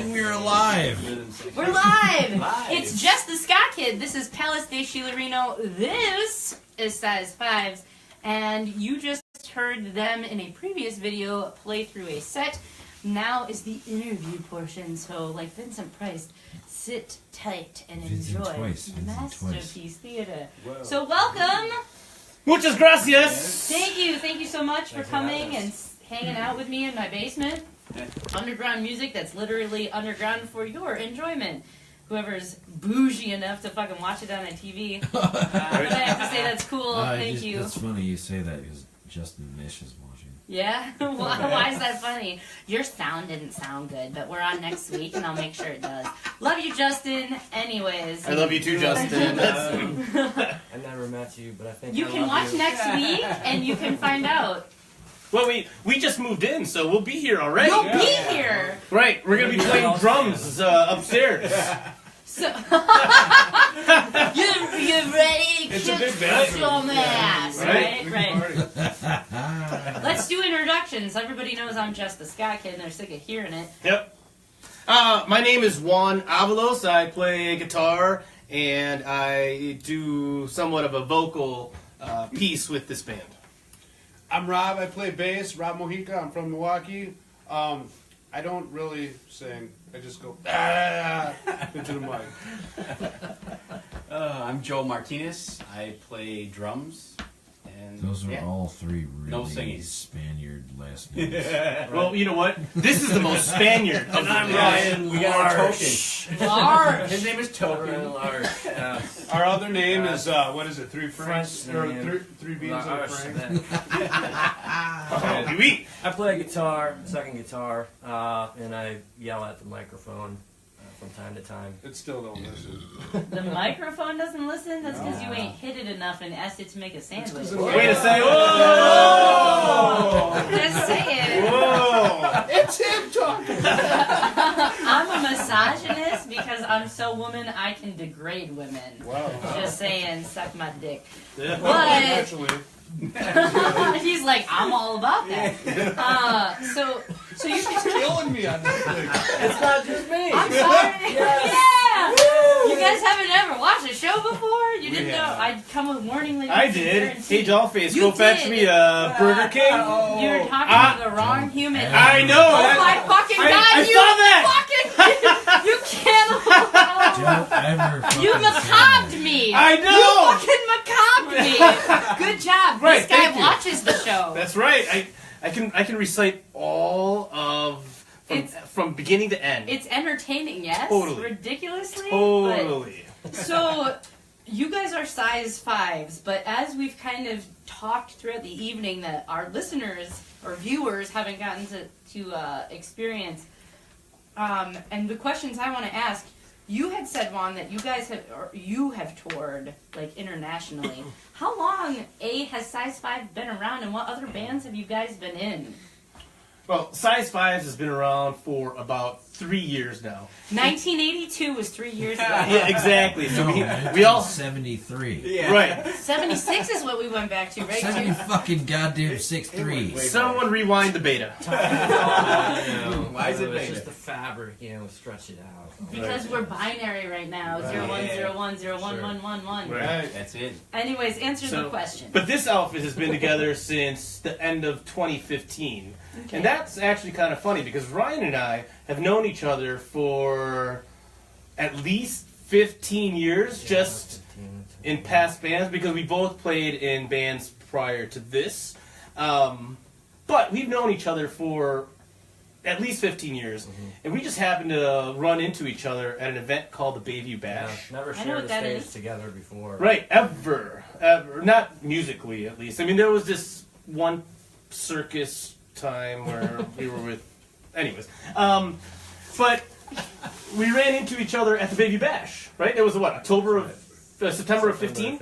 And we're alive. We're live. It's Jess The Ska Kid. This is Palace de Scheelerino. This is Size5s. And you just heard them in a previous video play through a set. Now is the interview portion. So, like Vincent Price, sit tight and enjoy Masterpiece Theater. Whoa. So, welcome. Muchas gracias. Thank you so much for coming and hanging out with me in my basement. Underground music that's literally underground for your enjoyment. Whoever's bougie enough to fucking watch it on a TV. But I have to say that's cool. Thank you. It's funny you say that because Justin Mish is watching. Yeah? Why is that funny? Your sound didn't sound good, but we're on next week and I'll make sure it does. Love you, Justin. Anyways. I love you too, Justin. I never met you, but I think you can watch next week and you can find out. Well, we just moved in, so we'll be here already. You'll be here. Right, we're gonna be playing drums upstairs. So you're ready to kick your ass, right? Let's do introductions. Everybody knows I'm Jess The Ska Kid, and they're sick of hearing it. Yep. My name is Juan Avalos. I play guitar, and I do somewhat of a vocal piece with this band. I'm Rob. I play bass. Rob Mojica. I'm from Milwaukee. I don't really sing. I just go into the mic. I'm Joe Martinez. I play drums. And those are all three no really singing. Spaniard last names. Well, you know what? This is the most Spaniard of the Ryan. We got a token. Large. His name is Token. Our other name is, what is it, Three Franks? Or three beans and a Frank? I play guitar, second guitar, and I yell at the microphone from time to time. It still don't listen. The microphone doesn't listen? That's because you ain't hit it enough and asked it to make a sandwich. Wait a second. Whoa! Just saying. Whoa! It's him talking! I'm a misogynist because I'm so woman I can degrade women. Wow. Just saying, suck my dick. Yeah. But Actually. he's like, I'm all about that. So you're just killing me on this thing. It's not just me. I'm sorry. Yeah. You guys haven't ever watched a show before? You didn't know I'd come with warning labels. I did. Hey, Dollface, go fetch me a Burger King. You were talking to the wrong human. I know. Oh my fucking god! I you saw that. Fucking, you can't. Don't ever You macabre me. I know. You fucking macabre me. Good job. Right, This guy thank you. watches the show. That's right. I can recite all of from beginning to end. It's entertaining, yes. Totally. Ridiculously. Totally. But, so, you guys are Size5s, but as we've kind of talked throughout the evening that our listeners or viewers haven't gotten to experience, and the questions I want to ask. You had said, Juan, that you have toured like internationally. How long has Size5 been around, and what other bands have you guys been in? Well, Size5s has been around for about 3 years now. 1982 was 3 years ago. Yeah, exactly. So we all 73. Yeah. right. 76 is what we went back to, right? 70 fucking goddamn 6'3". Someone rewind the beta. Why is it It's beta? just the fabric, stretch it out. Because we're binary right now. 0101011111. Right. That's it. Anyways, answer the question. But this outfit has been together since the end of 2015. Okay. And that's actually kind of funny because Ryan and I have known each other for at least 15 years, just in past bands, because we both played in bands prior to this. But we've known each other for at least 15 years, and we just happened to run into each other at an event called the Bayview Bash. Never I know shared what a that stage is. together before. Right, ever. Not musically, at least. I mean, there was this one circus time where we were with... Anyways. But we ran into each other at the Bayview Bash, right? It was, September of 15?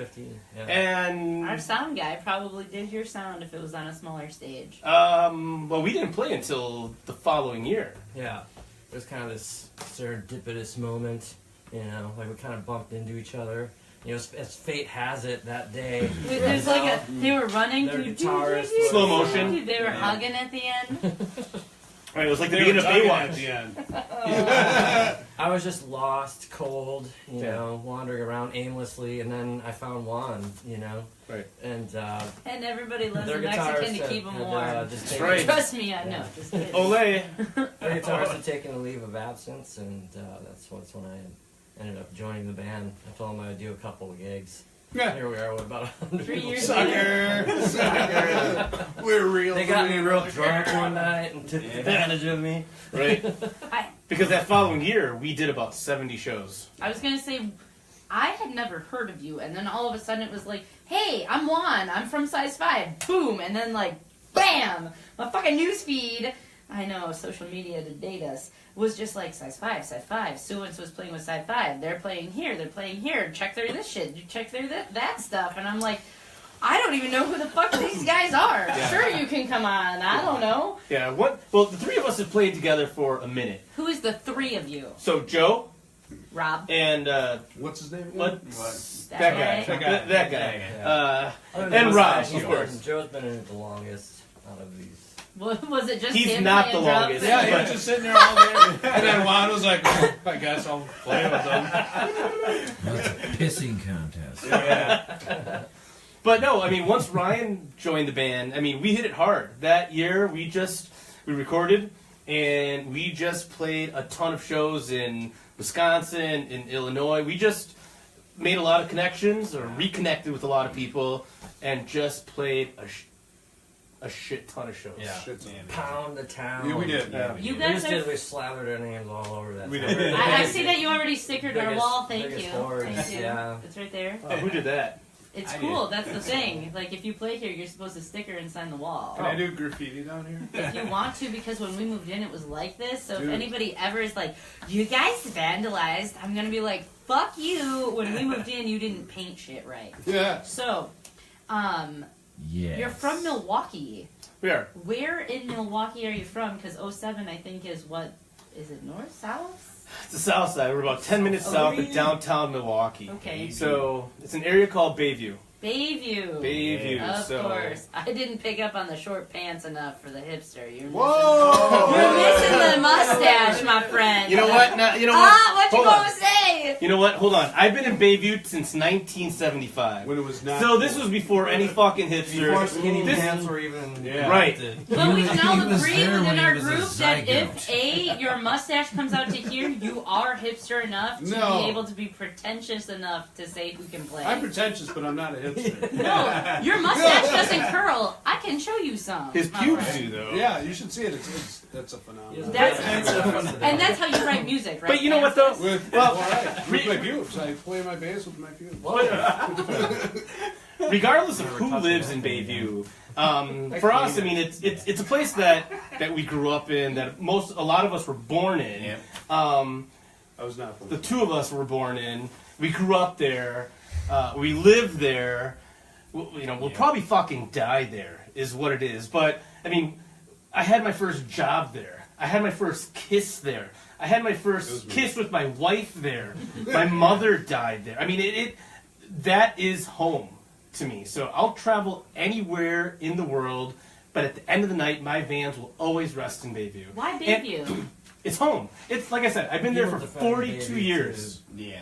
Yeah. And... Our sound guy probably did your sound if it was on a smaller stage. Well, we didn't play until the following year. Yeah. It was kind of this serendipitous moment, like we kind of bumped into each other. As fate has it, that day. There's like they were running. Their guitarist. Slow motion. They were hugging at the end. Right, it was like the They were beginning of tugging at Baywatch. the end. I was just lost, cold, you know, wandering around aimlessly, and then I found Juan, you know. Right. And And everybody loves their a Mexican to guitarist keep them had, warm. just That's taken, right. Trust me, I know. Just kidding. Olay. their guitarist had taken a leave of absence, and that's when I ended up joining the band. I told them I would do a couple of gigs. Yeah. Here we are with about 100 3 people. years Sucker. We're real. They got me real drunk one night and took advantage of me. Right. I, Because that following year, we did about 70 shows. I was gonna say, I had never heard of you, and then all of a sudden it was like, hey, I'm Juan, I'm from Size5, boom, and then like, bam, my fucking newsfeed, I know, social media to date us, was just like, Size5, so-and-so was playing with Size5, they're playing here, check their this shit, you check their that stuff, and I'm like, I don't even know who the fuck these guys are. Yeah. Sure, you can come on, I don't know. Yeah, well, the three of us have played together for a minute. Who is the three of you? So Joe Rob? and, What's his name? again? what's That that guy? guy? That guy. Other than And Rob, Mustache, of course. Joe's been in it the longest out of these. Was it just He's him not playing the drums? longest. Yeah, he was just sitting there all day. And then Juan was like, I guess I'll play with them. Well, it's a pissing contest. Yeah. But no, I mean, once Ryan joined the band, I mean, we hit it hard. That year, we recorded, and we just played a ton of shows in Wisconsin, in Illinois. We just made a lot of connections, or reconnected with a lot of people, and just played a shit ton of shows. Yeah. Shit's on. Pound the town. Yeah, we did. Yeah. You We guys just are... did. We slathered our names all over that. We town. did. I see that you already stickered our Biggest- wall. Thank biggest you. hordes, Thank you. yeah. It's right there. Oh, who did that? It's I cool. did. That's the thing. Like, if you play here, you're supposed to sticker and sign the wall. Can I do graffiti down here? If you want to, because when we moved in, it was like this. So Dude. if anybody ever is like, you guys vandalized, I'm going to be like, fuck you. When we moved in, you didn't paint shit right. Yeah. So, Yeah. you're from Milwaukee. We are. Where in Milwaukee are you from? Because 07, I think, is what... Is it north, south? It's the south side. We're about 10 minutes Oh, south really? of downtown Milwaukee. Okay. So, it's an area called Bayview. Bayview. Bayview. Of so. course. I didn't pick up on the short pants enough for the hipster. You're Whoa! You're missing the mustache, my friend. You know what? Now, you know what? What you Hold on. gonna say? You know what? Hold on. I've been in Bayview since 1975. When it was not. So this was before any fucking hipster. Before skinny This- pants were even Right. But we can all He was agree there within when he our was a group that if zygote. your mustache comes out to here, you are hipster enough to No. be able to be pretentious enough to say who can play. I'm pretentious, but I'm not a hipster. No, your mustache doesn't curl. I can show you some. His my pubes friend. do though. Yeah, you should see it. That's a phenomenon. And that's how you write music, right? But you know what though? With, Well, all right. With my pubes. I play my bass with my pubes. Regardless of who lives in Bayview, for us, I mean, it's a place that we grew up in. That a lot of us were born in. Yep. I was not. The two of us were born in. We grew up there. We lived there. We'll probably fucking die there, is what it is. But, I mean, I had my first job there. I had my first kiss there. I had my first kiss with my wife there. My mother died there. I mean, that is home to me. So I'll travel anywhere in the world, but at the end of the night, my vans will always rest in Bayview. Why And Bayview? it's home. It's like I said, I've been there for 42 years. Yeah.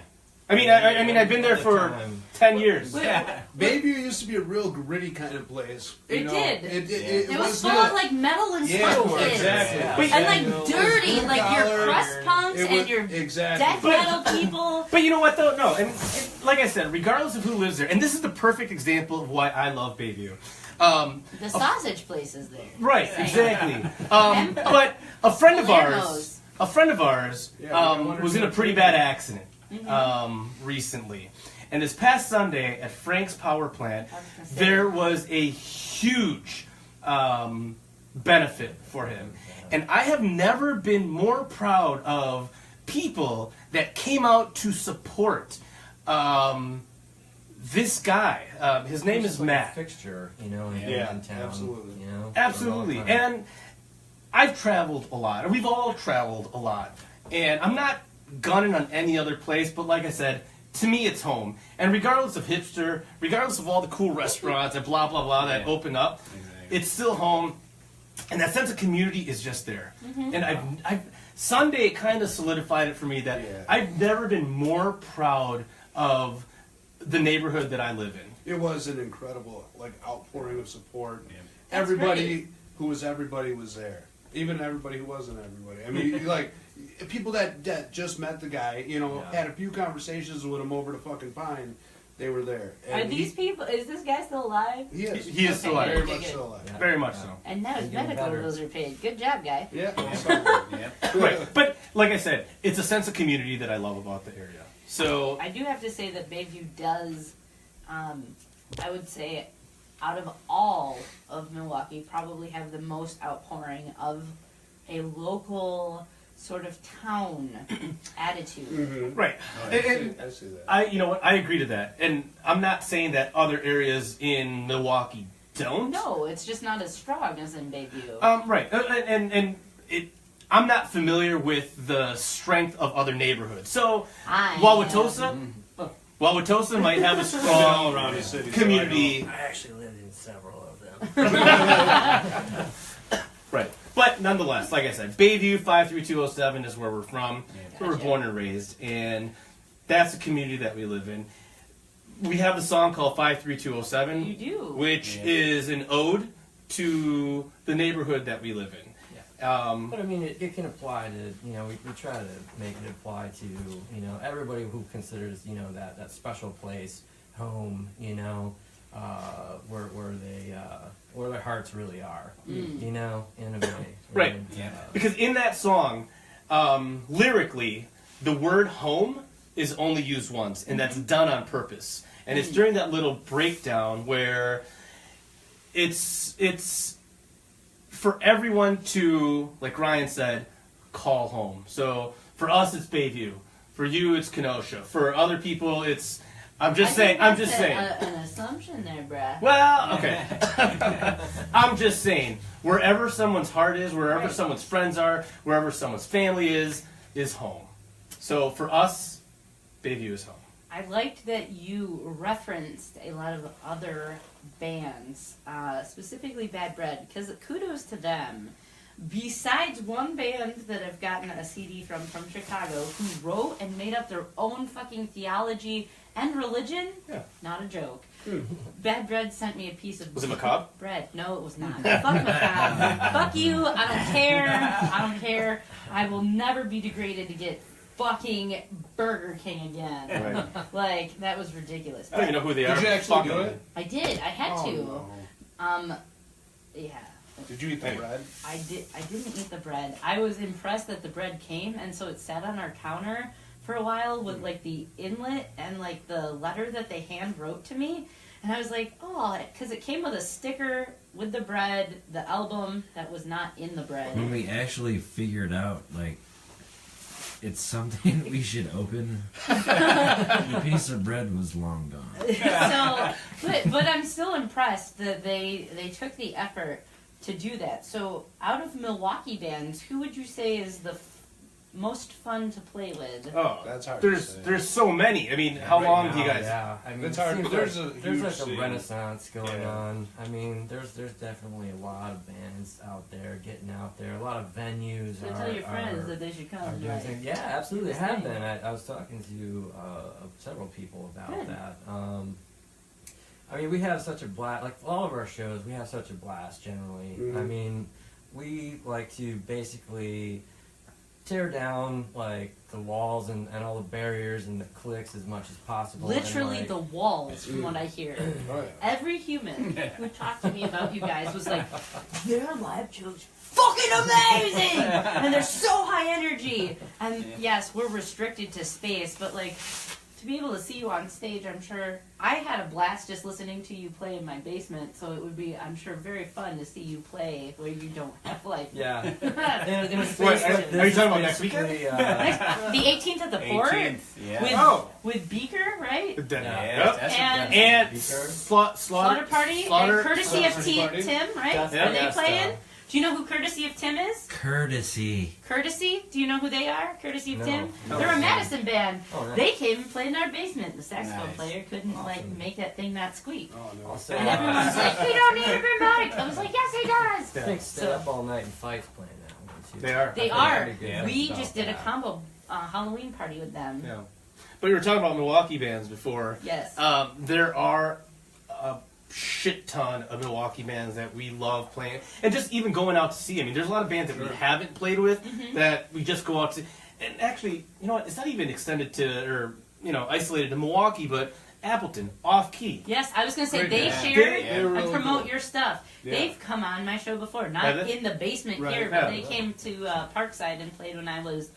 I mean, I've been there for 10 years. Bayview used to be a real gritty kind of place. It did. It It was full of like metal and stuff kids. exactly. And like dirty, like your Collar. crust punks and your exactly. death metal people. But you know what, though? No, and like I said, regardless of who lives there, and this is the perfect example of why I love Bayview. The sausage place is there. Right, exactly. But a friend of ours was in a pretty bad accident recently. And this past Sunday at Frank's power plant, there was a huge benefit for him. And I have never been more proud of people that came out to support this guy. His name is Matt. Fixture, in Yeah, town. absolutely. Absolutely. For a long time. And I've traveled a lot, and we've all traveled a lot. And I'm not gunning on any other place, but like I said, to me it's home. And regardless of hipster, regardless of all the cool restaurants and blah, blah, blah that open up, it's still home. And that sense of community is just there. And I've Sunday kind of solidified it for me that I've never been more proud of the neighborhood that I live in. It was an incredible outpouring of support. Yeah. Everybody who was everybody was there. Even everybody who wasn't everybody. I mean, people that just met the guy, had a few conversations with him over the fucking pine. They were there. Are And these people? Is this guy still alive? He is. He is still alive. Very Okay, much good. still alive. Yeah. Very much so. And now his He's getting medical better. bills are paid. Good job, guy. Yeah. Yep. Right. But like I said, it's a sense of community that I love about the area. So I do have to say that Bayview does, I would say, out of all of Milwaukee, probably have the most outpouring of a local sort of town attitude. right. Oh, And I see that. I agree to that. And I'm not saying that other areas in Milwaukee don't. No, it's just not as strong as in Bayview. Right. I'm not familiar with the strength of other neighborhoods. So I Wauwatosa might have a all strong around the city. community. I actually lived in several of them. Right. But nonetheless, like I said, Bayview 53207 is where we're from. Yeah. Where we're born and raised. And that's the community that we live in. We have a song called 53207. You do. Which is an ode to the neighborhood that we live in. But I mean, it can apply to, we try to make it apply to, everybody who considers, that special place home, where their hearts really are, in a way. Right. And, Yeah. Because in that song, lyrically, the word home is only used once, and that's done on purpose. And it's during that little breakdown where it's for everyone to, like Ryan said, call home. So for us, it's Bayview. For you, it's Kenosha. For other people, it's. I'm just saying. An assumption there, Brad. Well, okay. I'm just saying, wherever someone's heart is, wherever someone's friends are, wherever someone's family is home. So for us, Bayview is home. I liked that you referenced a lot of other bands, specifically Bad Bread, because kudos to them. Besides one band that I've gotten a CD from Chicago, who wrote and made up their own fucking theology and religion, not a joke. Bad Bread sent me a piece of... Was it macabre? Bread. No, it was not. Fuck macabre. Fuck you. I don't care. I will never be degraded to get fucking Burger King again. Right. That was ridiculous. I don't even know who they are. Did you actually Fuck do them. it? I did. I had to. No. Yeah. Did you eat the bread? I didn't eat the bread. I was impressed that the bread came, and so it sat on our counter for a while with the inlet and the letter that they hand wrote to me, and I was like, oh, because it came with a sticker with the bread, the album that was not in the bread. When we actually figured out, it's something we should open, the piece of bread was long gone. So, but I'm still impressed that they took the effort to do that. So, out of Milwaukee bands, who would you say is the most fun to play with? Oh, That's hard to say. there's so many. I mean, how right long now, do you guys? Yeah, I mean, It's it hard, seems but there's like, a there's huge a scene. renaissance going Yeah. on. I mean, there's definitely a lot of bands out there getting out there. A lot of venues So are. tell your friends are, that they should come. are doing Right? things. Yeah, absolutely, This have thing. been. I was talking to several people about Good. that. I mean, we have such a blast. All of our shows, we have such a blast generally. Mhm. I mean, we like to basically tear down the walls and all the barriers and the cliques as much as possible. Literally and, the walls, from what I hear. Oh, yeah. Every human who talked to me about you guys was like, their live shows fucking amazing! And they're so high energy! And yes, we're restricted to space, but to be able to see you on stage, I'm sure I had a blast just listening to you play in my basement, so it would be, I'm sure, very fun to see you play where you don't have Yeah. the In a space Wait, like this are you is talking about next basically, The 18th at the port 18th, yeah. with Oh. with Beaker, right? Yeah, that's And- And Beaker. slaughter Slaughter Party, Slaughter- and courtesy of Slaughter Party. Tim, right? Dustin, Are they yeah, playing? Do you know who Courtesy of Tim is? Courtesy. Courtesy? Do you know who they are? Courtesy of No. Tim? No. They're a Madison band. Oh, nice. They came and played in our basement. The saxophone Nice. player couldn't like Awesome. make that thing not squeak. Oh no. I'll stay And everyone's like, he don't need a good mic. I was like, yes, he does. I think Stay Up All Night and Fight's playing that one too. They are. They I've are. heard good We things just about did a that. combo Halloween party with them. Yeah. But we were talking about Milwaukee bands before. Yes. There are a shit ton of Milwaukee bands that we love playing, and just even going out to see. I mean, there's a lot of bands that we haven't played with that we just go out to. And actually, you know what? It's not even extended to, or isolated to Milwaukee, but Appleton, Off Key. Yes, I was going to say, Great they band. shared They're really and promote cool. your stuff. Yeah. They've come on my show before. Have Not they? in the basement Right. here, but Yeah. they came to Parkside and played when I was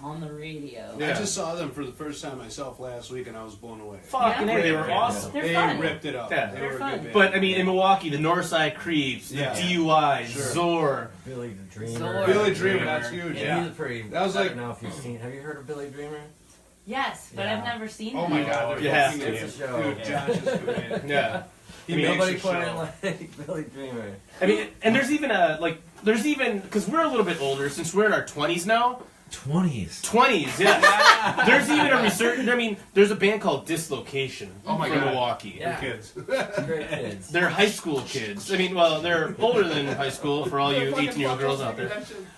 on the radio. Yeah. I just saw them for the first time myself last week, and I was blown away. Fucking Yeah. A, they were Great awesome. They're They fun. ripped it up. Yeah. They They're were a fun. good band. But I mean, in Milwaukee, the Northside Creeps, Yeah. the DUIs, Sure. Zor. Billy the Dreamer. Zor. Billy Dreamer, that's huge. Yeah, Yeah. he's a pretty. That was I like- don't know if you've seen. Have you heard of Billy Dreamer? Yes, but Yeah. I've never seen Oh them. my God, they're You have fucking to. idiots. It's a show. Dude, Josh is good. Yeah. He makes Nobody a quite show. like Billy Dreamer. I mean, and there's even because we're a little bit older, since we're in our 20s now. 20s. 20s, yeah. There's even a resurgence. I mean, there's a band called Dislocation Oh my from God. Milwaukee. Yeah. Kids. Great kids. They're high school kids. I mean, well, they're older than high school for all you 18-year-old girls out there.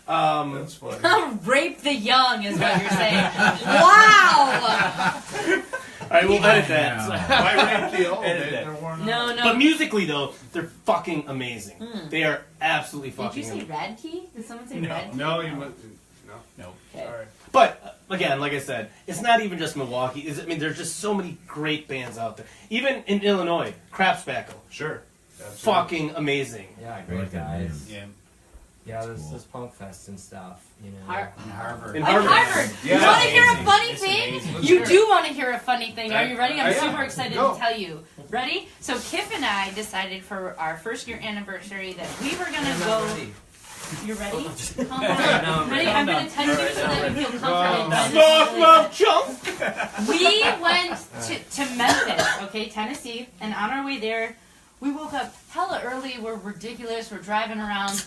That's funny. Rape the young is what you're saying. Wow! All right, we'll edit that. Yeah. Why rape the old? Edit They- that. No, no. But musically, though, they're fucking amazing. They are absolutely Did fucking you say amazing. Radkey? Did someone say No. Radkey? No, you must. No. Okay. Sorry. But again, like I said, it's not even just Milwaukee. I mean, there's just so many great bands out there. Even in Illinois, Crapspackle, Sure. That's fucking amazing. Yeah, I great like that guys. band. Yeah. Yeah, there's Cool. this punk fest and stuff. You know. In Harvard. In Oh, Harvard. Harvard! Yeah. You want to hear a Amazing. funny It's thing? amazing. Let's You hear it. do want to hear a funny thing. Are you ready? I'm Yeah. super excited Go. to tell you. Ready? So Kip and I decided for our first year anniversary that we were gonna go. You ready? Calm down. No, I'm Ready? ready. I'm gonna touch you so that you feel comforted. by this Smoke, really love, chunk. We went to Memphis, okay, Tennessee, and on our way there, we woke up hella early. We're ridiculous. We're driving around,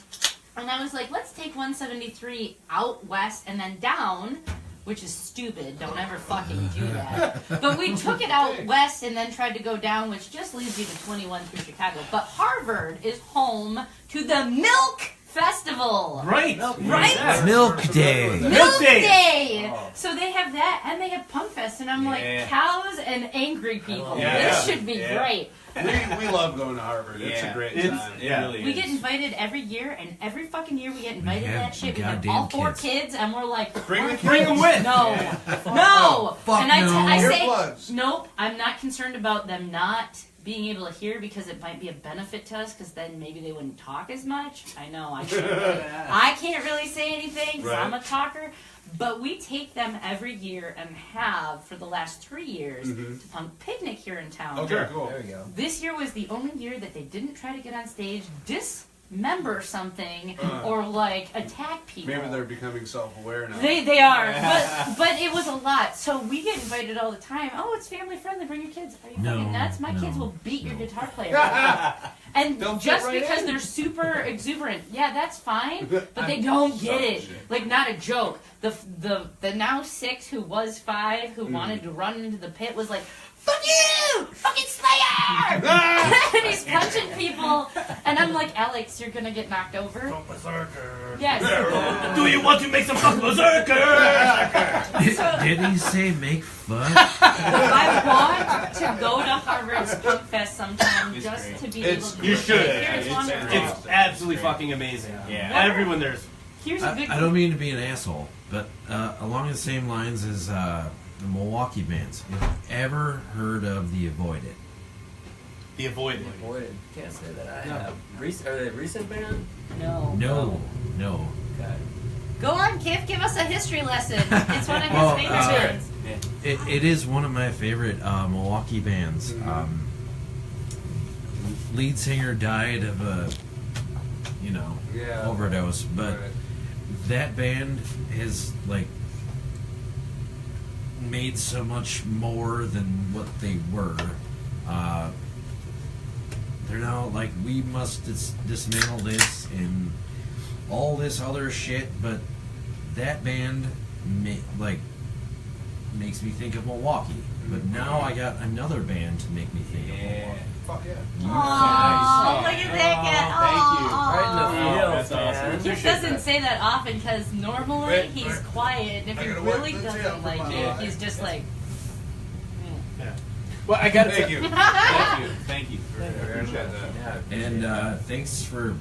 and I was like, let's take 173 out west and then down, which is stupid. Don't ever fucking do that. But we took it out west and then tried to go down, which just leads you to 21 through Chicago. But Harvard is home to the Milk Festival. Right. Right? Yeah. Milk Day. Milk Day. Day! Oh. So they have that, and they have Punk Fest, and I'm like, Yeah. cows and angry people. Yeah. This should be Yeah. great. We love going to Harvard. It's a Yeah. great It's- time. It Yeah. really We is. get invited every year, and every fucking year we get invited to have that shit. We have goddamn all four kids. kids, and we're like, Bring the Bring them with. no, no. Fuck and I no. I say, Earplugs. nope, I'm not concerned about them not being able to hear because it might be a benefit to us because then maybe they wouldn't talk as much. I know, I can't really say anything because I'm a talker. But we take them every year and have for the last 3 years to Punk Picnic here in town. Okay, cool. There we go. This year was the only year that they didn't try to get on stage, dismember something, or like attack people. Maybe they're becoming self-aware now. They are, but it was a lot. So we get invited all the time. Oh, it's family friendly. Bring your kids. Are you No, fucking nuts? My kids no, will beat your no. guitar player. And They'll fit just right because in. they're super exuberant, yeah, that's fine. But they don't get it. Like, not a joke. The now 6 who was 5 who wanted to run into the pit was like, "Fuck you, fucking Slayer!" And he's punching people, and I'm like, "Alex, you're gonna get knocked over." Yes. Do you want to make some fuck berserker? Did he say make fun? I want to go to Harvard's Punk Fest sometime It's just great. to be It's- able to you should. Here, it's It's wonderful. great. It's absolutely fucking amazing. Yeah. Everyone there's. Here's a good I don't mean to be an asshole, but along the same lines as the Milwaukee bands, have you ever heard of The Avoided? The Avoided. Avoided. Can't say that I have. Are they a recent band? No. No. Okay. Go on, Kif. Give us a history lesson. It's one of his Well, favorite bands. It is one of my favorite Milwaukee bands. Lead singer died of a, Yeah. overdose, but Right. that band has made so much more than what they were. They're now we must dismantle this and all this other shit, but that band makes me think of Milwaukee. But now I got another band to make me think of Milwaukee. Fuck yeah. You Aww, guys. look at that guy. Thank you. Right in the Oh, feels, that's awesome. man. He doesn't say that often because normally Right, he's right. quiet. And if I he gotta really work this doesn't out like for my you, life. he's just like. Well, I got Thank you. Thank you. I appreciate that. Yeah, And thanks for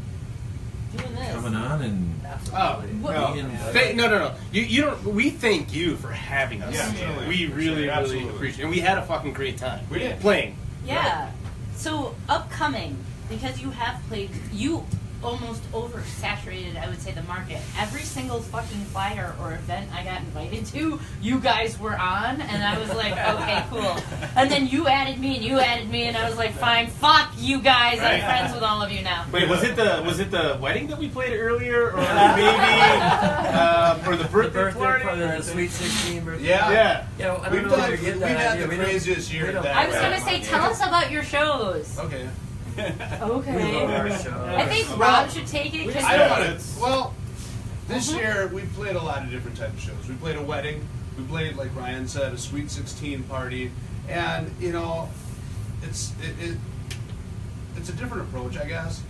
Doing this. coming on and absolutely. What- being. No. You don't. We thank you for having us. Yeah, we absolutely. really Absolutely. appreciate it. And we had a fucking great time. We did. Playing. Yeah. So upcoming, because you have played, you almost oversaturated, I would say, the market. Every single fucking flyer or event I got invited to, you guys were on, and I was like, okay, cool. And then you added me, and I was like, fine, fuck you guys, I'm Right. friends with all of you now. Wait, was it the wedding that we played earlier, or maybe or the The birthday birthday party? party, the Sweet 16 birthday. Yeah. Yeah. Yeah, I don't We've know where done. you get We've that had idea. the We don't- craziest year. we don't- that I was way. gonna say, tell us about your shows. Okay. We love Okay. our show. I think Rob should take it, because I don't Yeah, want it's- to. Well, this Mhm. year we played a lot of different types of shows. We played a wedding. We played, like Ryan said, a Sweet 16 party, and it's a different approach, I guess.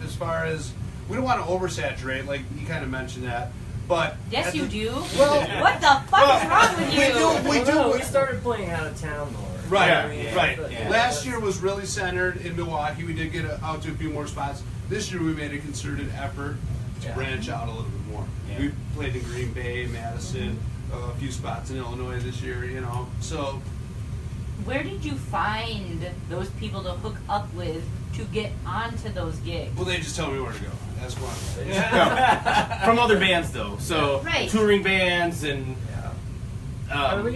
As far as we don't want to oversaturate, like you kind of mentioned that, but yes, at you the- do. Well, What the fuck is wrong with you? we do. No, we started playing out of town more. Right, I mean, right. but- Yeah. Last year was really centered in Milwaukee. We did get out to a few more spots. This year we made a concerted effort to Yeah. branch out a little bit more. Yeah. We played in Green Bay, Madison, a few spots in Illinois this year, So Where did you find those people to hook up with to get onto those gigs? well, they just tell me where to go. That's one. No. From other bands though, so Right. touring bands and Yeah. I mean, we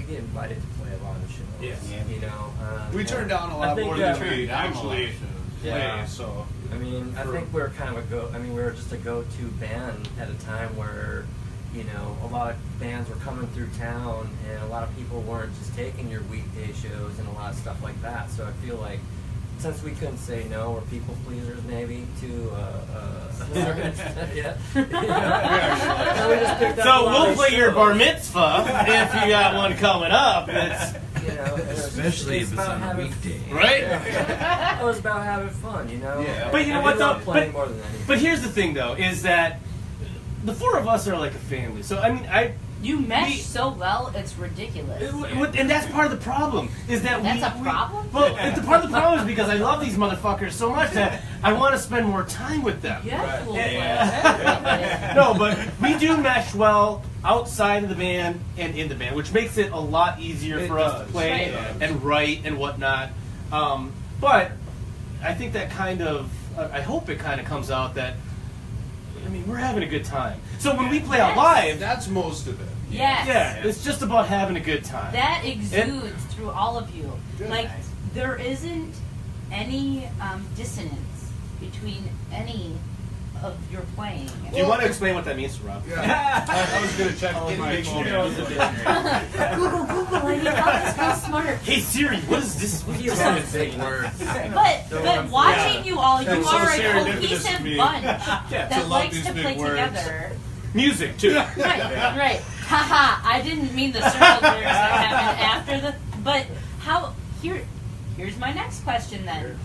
get invited to play a lot of shows. Yeah. You know. We yeah. turned down a I lot think more that than we down a lot of actually shows. play. Yeah. So I mean, I think we're kind of we were just a go-to band at a time where, a lot of bands were coming through town, and a lot of people weren't just taking your weekday shows and a lot of stuff like that. So I feel like, since we couldn't say no, we're people pleasers maybe to a certain extent, yeah. So we just picked up a so lot we'll of play your shows. bar mitzvah if you got one coming up. It's Especially it's if it's about on a having- weekday. right. It was about having fun, Yeah. But you know And what, we love though? playing more than anything. But here's the thing though, is that the four of us are like a family. So I mean, You mesh We- so well, it's ridiculous. and that's part of the problem is that That's a problem? Well, the part of the problem is because I love these motherfuckers so much that I want to spend more time with them. You have cool Yeah. No, but we do mesh well outside of the band and in the band, which makes it a lot easier It for us does. to play Right. and write and whatnot. But I think that I hope it kind of comes out that, I mean, we're having a good time. So when we play out Yes. live, that's most of it. Yes. yeah, it's just about having a good time. That exudes through all of you. Good. Like, there isn't any dissonance between any of your playing. Do you want to explain what that means to Rob? Yeah. I was gonna check in my the phone. dictionary. Google, I need help. It's real smart. Hey Siri, what is this? We use some big words. But watching you all, you That's so are a serendipitous cohesive to me. bunch To that love likes these to big play words. together. Music too. Right. Haha, I didn't mean the circle lyrics that happened after the. But here's my next question then.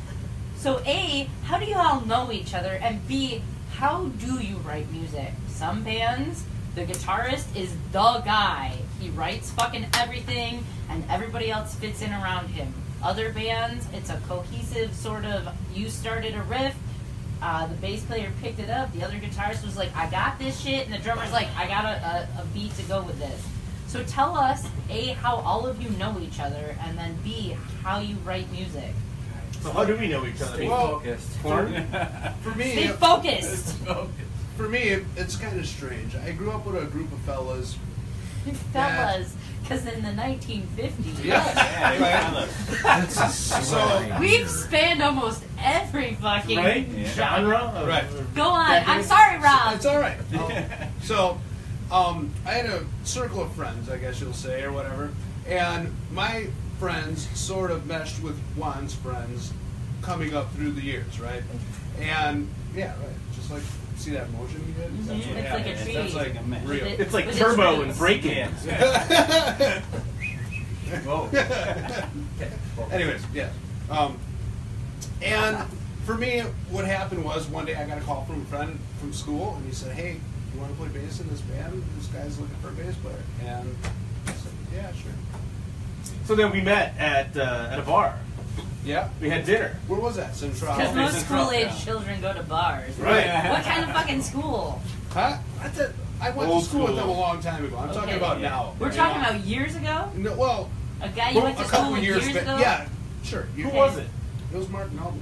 So A, how do you all know each other? And B, how do you write music? Some bands, the guitarist is the guy. He writes fucking everything, and everybody else fits in around him. Other bands, it's a cohesive sort of, you started a riff, the bass player picked it up, the other guitarist was like, I got this shit, and the drummer's like, I got a beat to go with this. So tell us, A, how all of you know each other, and then B, how you write music. So how do we know each other? Stay Well, focused. Porn? For me, Stay focused! it's kind of strange. I grew up with a group of fellas. Fellas, because in the 1950s, Yeah. That's a swear. we've spanned almost every fucking Right? Yeah. Genre? of- Right. Go on, I'm sorry, Rob. It's all right. So, I had a circle of friends, I guess you'll say, or whatever, and my friends sort of meshed with Juan's friends coming up through the years, right? And yeah, right, just like See that motion he did? Mhm. That's what It's like a happened. tree. That's like real. With It's like with turbo its and roots. breaking. Whoa. Anyways, yeah. And for me, what happened was one day I got a call from a friend from school, and he said, "Hey, you want to play bass in this band? This guy's looking for a bass player." And I said, "Yeah, sure." So then we met at a bar. Yeah. We had dinner. Where was that? Central. Because most Central, school-age yeah. children go to bars. Right. What kind of fucking school? Huh? I went Old to school with school. them a long time ago. I'm talking Okay. about now. We're You talking know? about years ago? No, well, A guy you went to a school couple with years years back. ago? Yeah, sure. Who You- was it? It was Mark Melvin.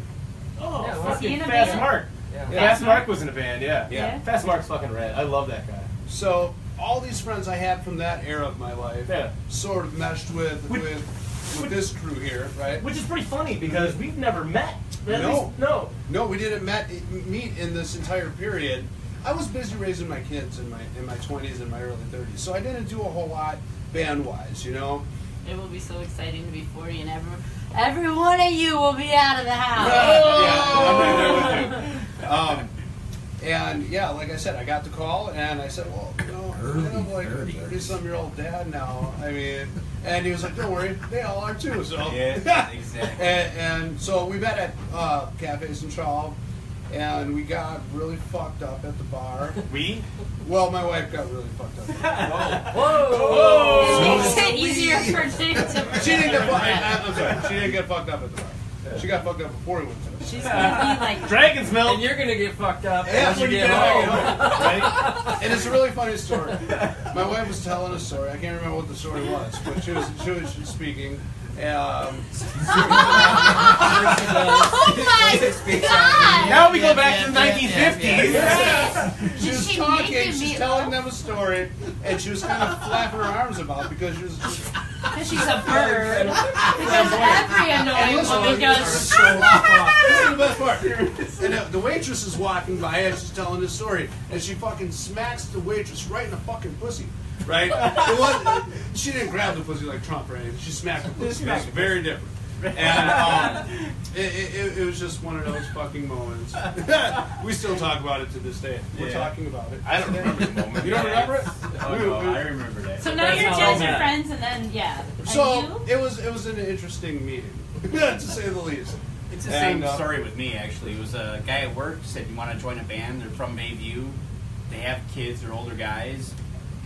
Oh, Yeah, was he fucking in a Fast band? Mark. Yeah. Fast Mark was in a band, yeah. Yeah. Fast Mark's fucking rad. I love that guy. So all these friends I had from that era of my life Yeah. sort of meshed with this crew here, right? Which is pretty funny because we've never met. At No. least- no. No, we didn't meet in this entire period. I was busy raising my kids in my 20s and my early 30s, so I didn't do a whole lot band-wise, you know. It will be so exciting to be 40 and every one of you will be out of the house. Yeah, I'm right there with you. And yeah, like I said, I got the call and I said, well, you know, I'm like a 30-some-year-old dad now. I mean, and he was like, don't worry, they all are too. So Yeah, exactly. and so we met at Cafe Central, and we got really fucked up at the bar. We? Well, my wife got really fucked up. It makes it easier for Jake to She didn't get fucked. remember. I'm sorry. She didn't get fucked up at the bar. She got fucked up before we went to it. She's gonna be like, Dragon's milk. And you're gonna get fucked up Yeah, once you when you get get home. home, right? And it's a really funny story. My wife was telling a story. I can't remember what the story was, but she was speaking. oh my god! Now we go back to the 1950s. She was she talking, make you she's meet telling her? them a story, and she was kind of flapping her arms about because she was. Because she's a bird. Because every annoying listen, woman goes, This is the best part. And the waitress is walking by and she's telling this story, and she fucking smacks the waitress right in the fucking pussy. Right? She didn't grab the pussy like Trump or anything. She smacked the pussy. It's very different. And it was just one of those fucking moments. We still talk about it to this day. We're Yeah. talking about it. I don't remember the moment. You don't remember it? Oh, no, I remember that. so now That's you're how just I your met. friends, and then yeah. And So you? it was an interesting meeting, to say the least. It's the And, same story with me, actually. It was a guy at work said, you want to join a band? They're from Bayview. They have kids. They're older guys.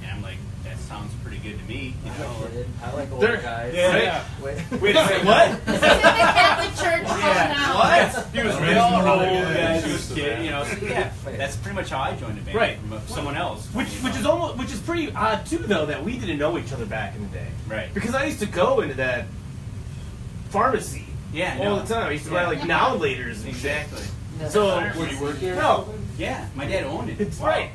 And I'm like, that sounds pretty good to me. You know? I like older They're- guys. yeah. Wait. Wait a second, what? This is in the Catholic Church now. What? He was They all old old guys. guys. He He was was kid, you know. So yeah, Wait. that's pretty much how I joined a band. Right. From someone else. Which is pretty odd too, though, that we didn't know each other back in the day. Right. Because I used to go into that pharmacy Yeah, all no. the time. I used to buy Yeah. like now laters and shit. Exactly. So Where you work here? No, Yeah, my dad owned it. it's Wow. right.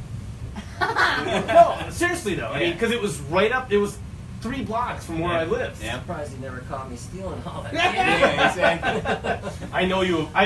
No, seriously though. I mean, Yeah. because it was right up. It was 3 blocks from where Yeah. I lived. Yeah. I'm surprised you never caught me stealing all that. Yeah, exactly. I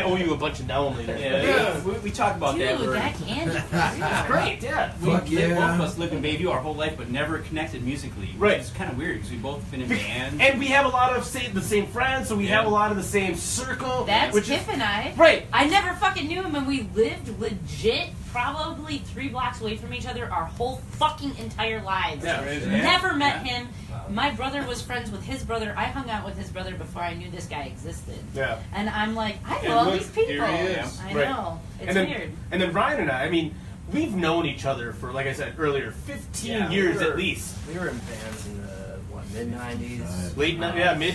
owe you a bunch of now laters. Yeah, we talk about that. Dude, We're- that candy. It's great. Yeah. Both Fuck yeah. of us lived in Bayview our whole life, but never connected musically. Which Right. It's kind of weird because we both been in bands. And we have a lot of the same friends, so we Yeah. have a lot of the same circle. That's which Tiff is and I. right. I never fucking knew him, and we lived legit probably 3 blocks away from each other our whole fucking entire lives. Yeah. Yeah. Never met Yeah. him. My brother was friends with his brother. I hung out with his brother before I knew this guy existed. Yeah. And I'm like, I And know all look, these people. here he is. I Right. know. It's and then, weird. And then Ryan and I mean, we've known each other for, like I said earlier, 15 Yeah, years we were- at least. We were in bands in the mid-90s. Late,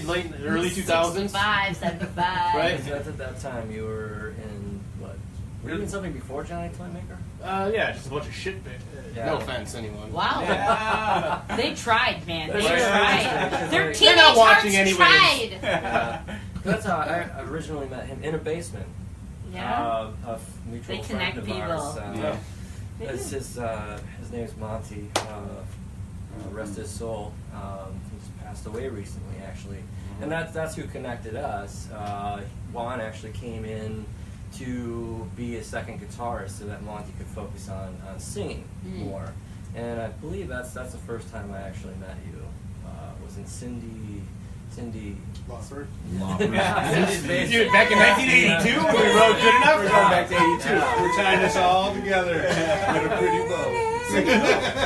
late, early 2000s. 65, 75. Right. So that's at that time you were in what? Were you doing something before Johnny Toymaker? Yeah, just a bunch of shit. Yeah. No offense, anyone. Wow. Yeah. They tried, man. They They're tried. trying. Their They're teenage not watching hearts anyways. tried. That's how I originally met him, in a basement. Yeah. A mutual They friend connect of people. ours. Yeah. It's his name's Monty. Rest his soul. He's passed away recently, actually, and that's who connected us. Juan actually came in to be a second guitarist so that Monty could focus on singing more. And I believe that's the first time I actually met you. Was in Cindy Cindy. Lawford. Dude, back in 1982 when we wrote Good Enough? We're going back to 82. We're tying this all together with a pretty bow.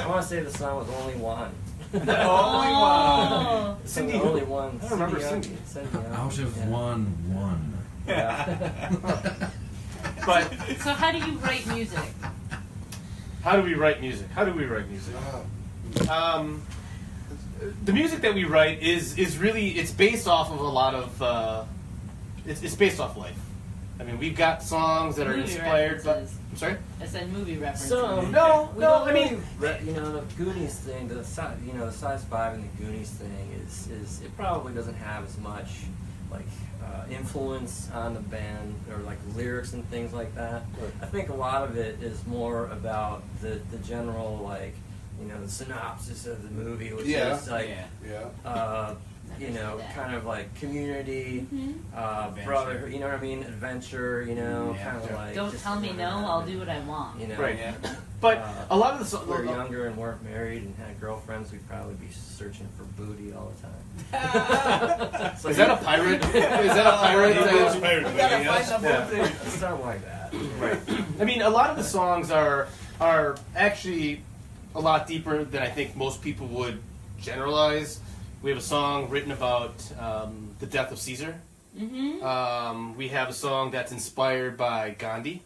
I want to say the song was Only One. Oh. Cindy, Only One. I don't remember Cindy. Out of one. Yeah. But So how do you write music? how do we write music? The music that we write is really, it's based off of a lot of it's based off life. I mean, we've got songs that are Movie inspired by. references. I'm sorry. I said movie references. So No, we no, don't I mean, really you know, the Goonies thing, the Size 5 and the Goonies thing is it probably doesn't have as much like influence on the band or like lyrics and things like that. I think a lot of it is more about the general like the synopsis of the movie, which is like you know, kind of like community, brotherhood, you know what I mean, adventure, you know, kind of like. Don't tell me no, I'll do what I want. You know, Right. But a lot of the songs. we're younger and weren't married and had girlfriends, we'd probably be searching for booty all the time. Is that a pirate? Is that a pirate? It's not like that. Right. I mean, a lot of the songs are actually a lot deeper than I think most people would generalize. We have a song written about the death of Caesar. Mm-hmm. We have a song that's inspired by Gandhi.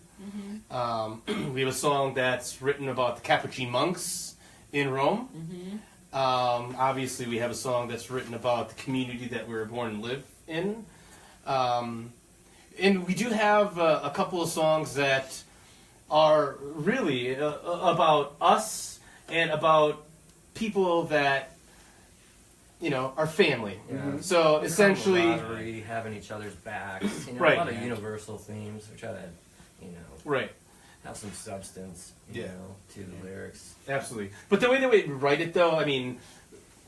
Mm-hmm. We have a song that's written about the Capuchin monks in Rome. Mm-hmm. Obviously, we have a song that's written about the community that we were born and live in. And we do have a couple of songs that are really about us and about people that, you know, our family. Yeah. So essentially, camaraderie, having each other's backs, you know, Right. a lot of universal themes. We try to, you know, right, have some substance, you know, to the lyrics. absolutely. But the way that we write it, though, I mean,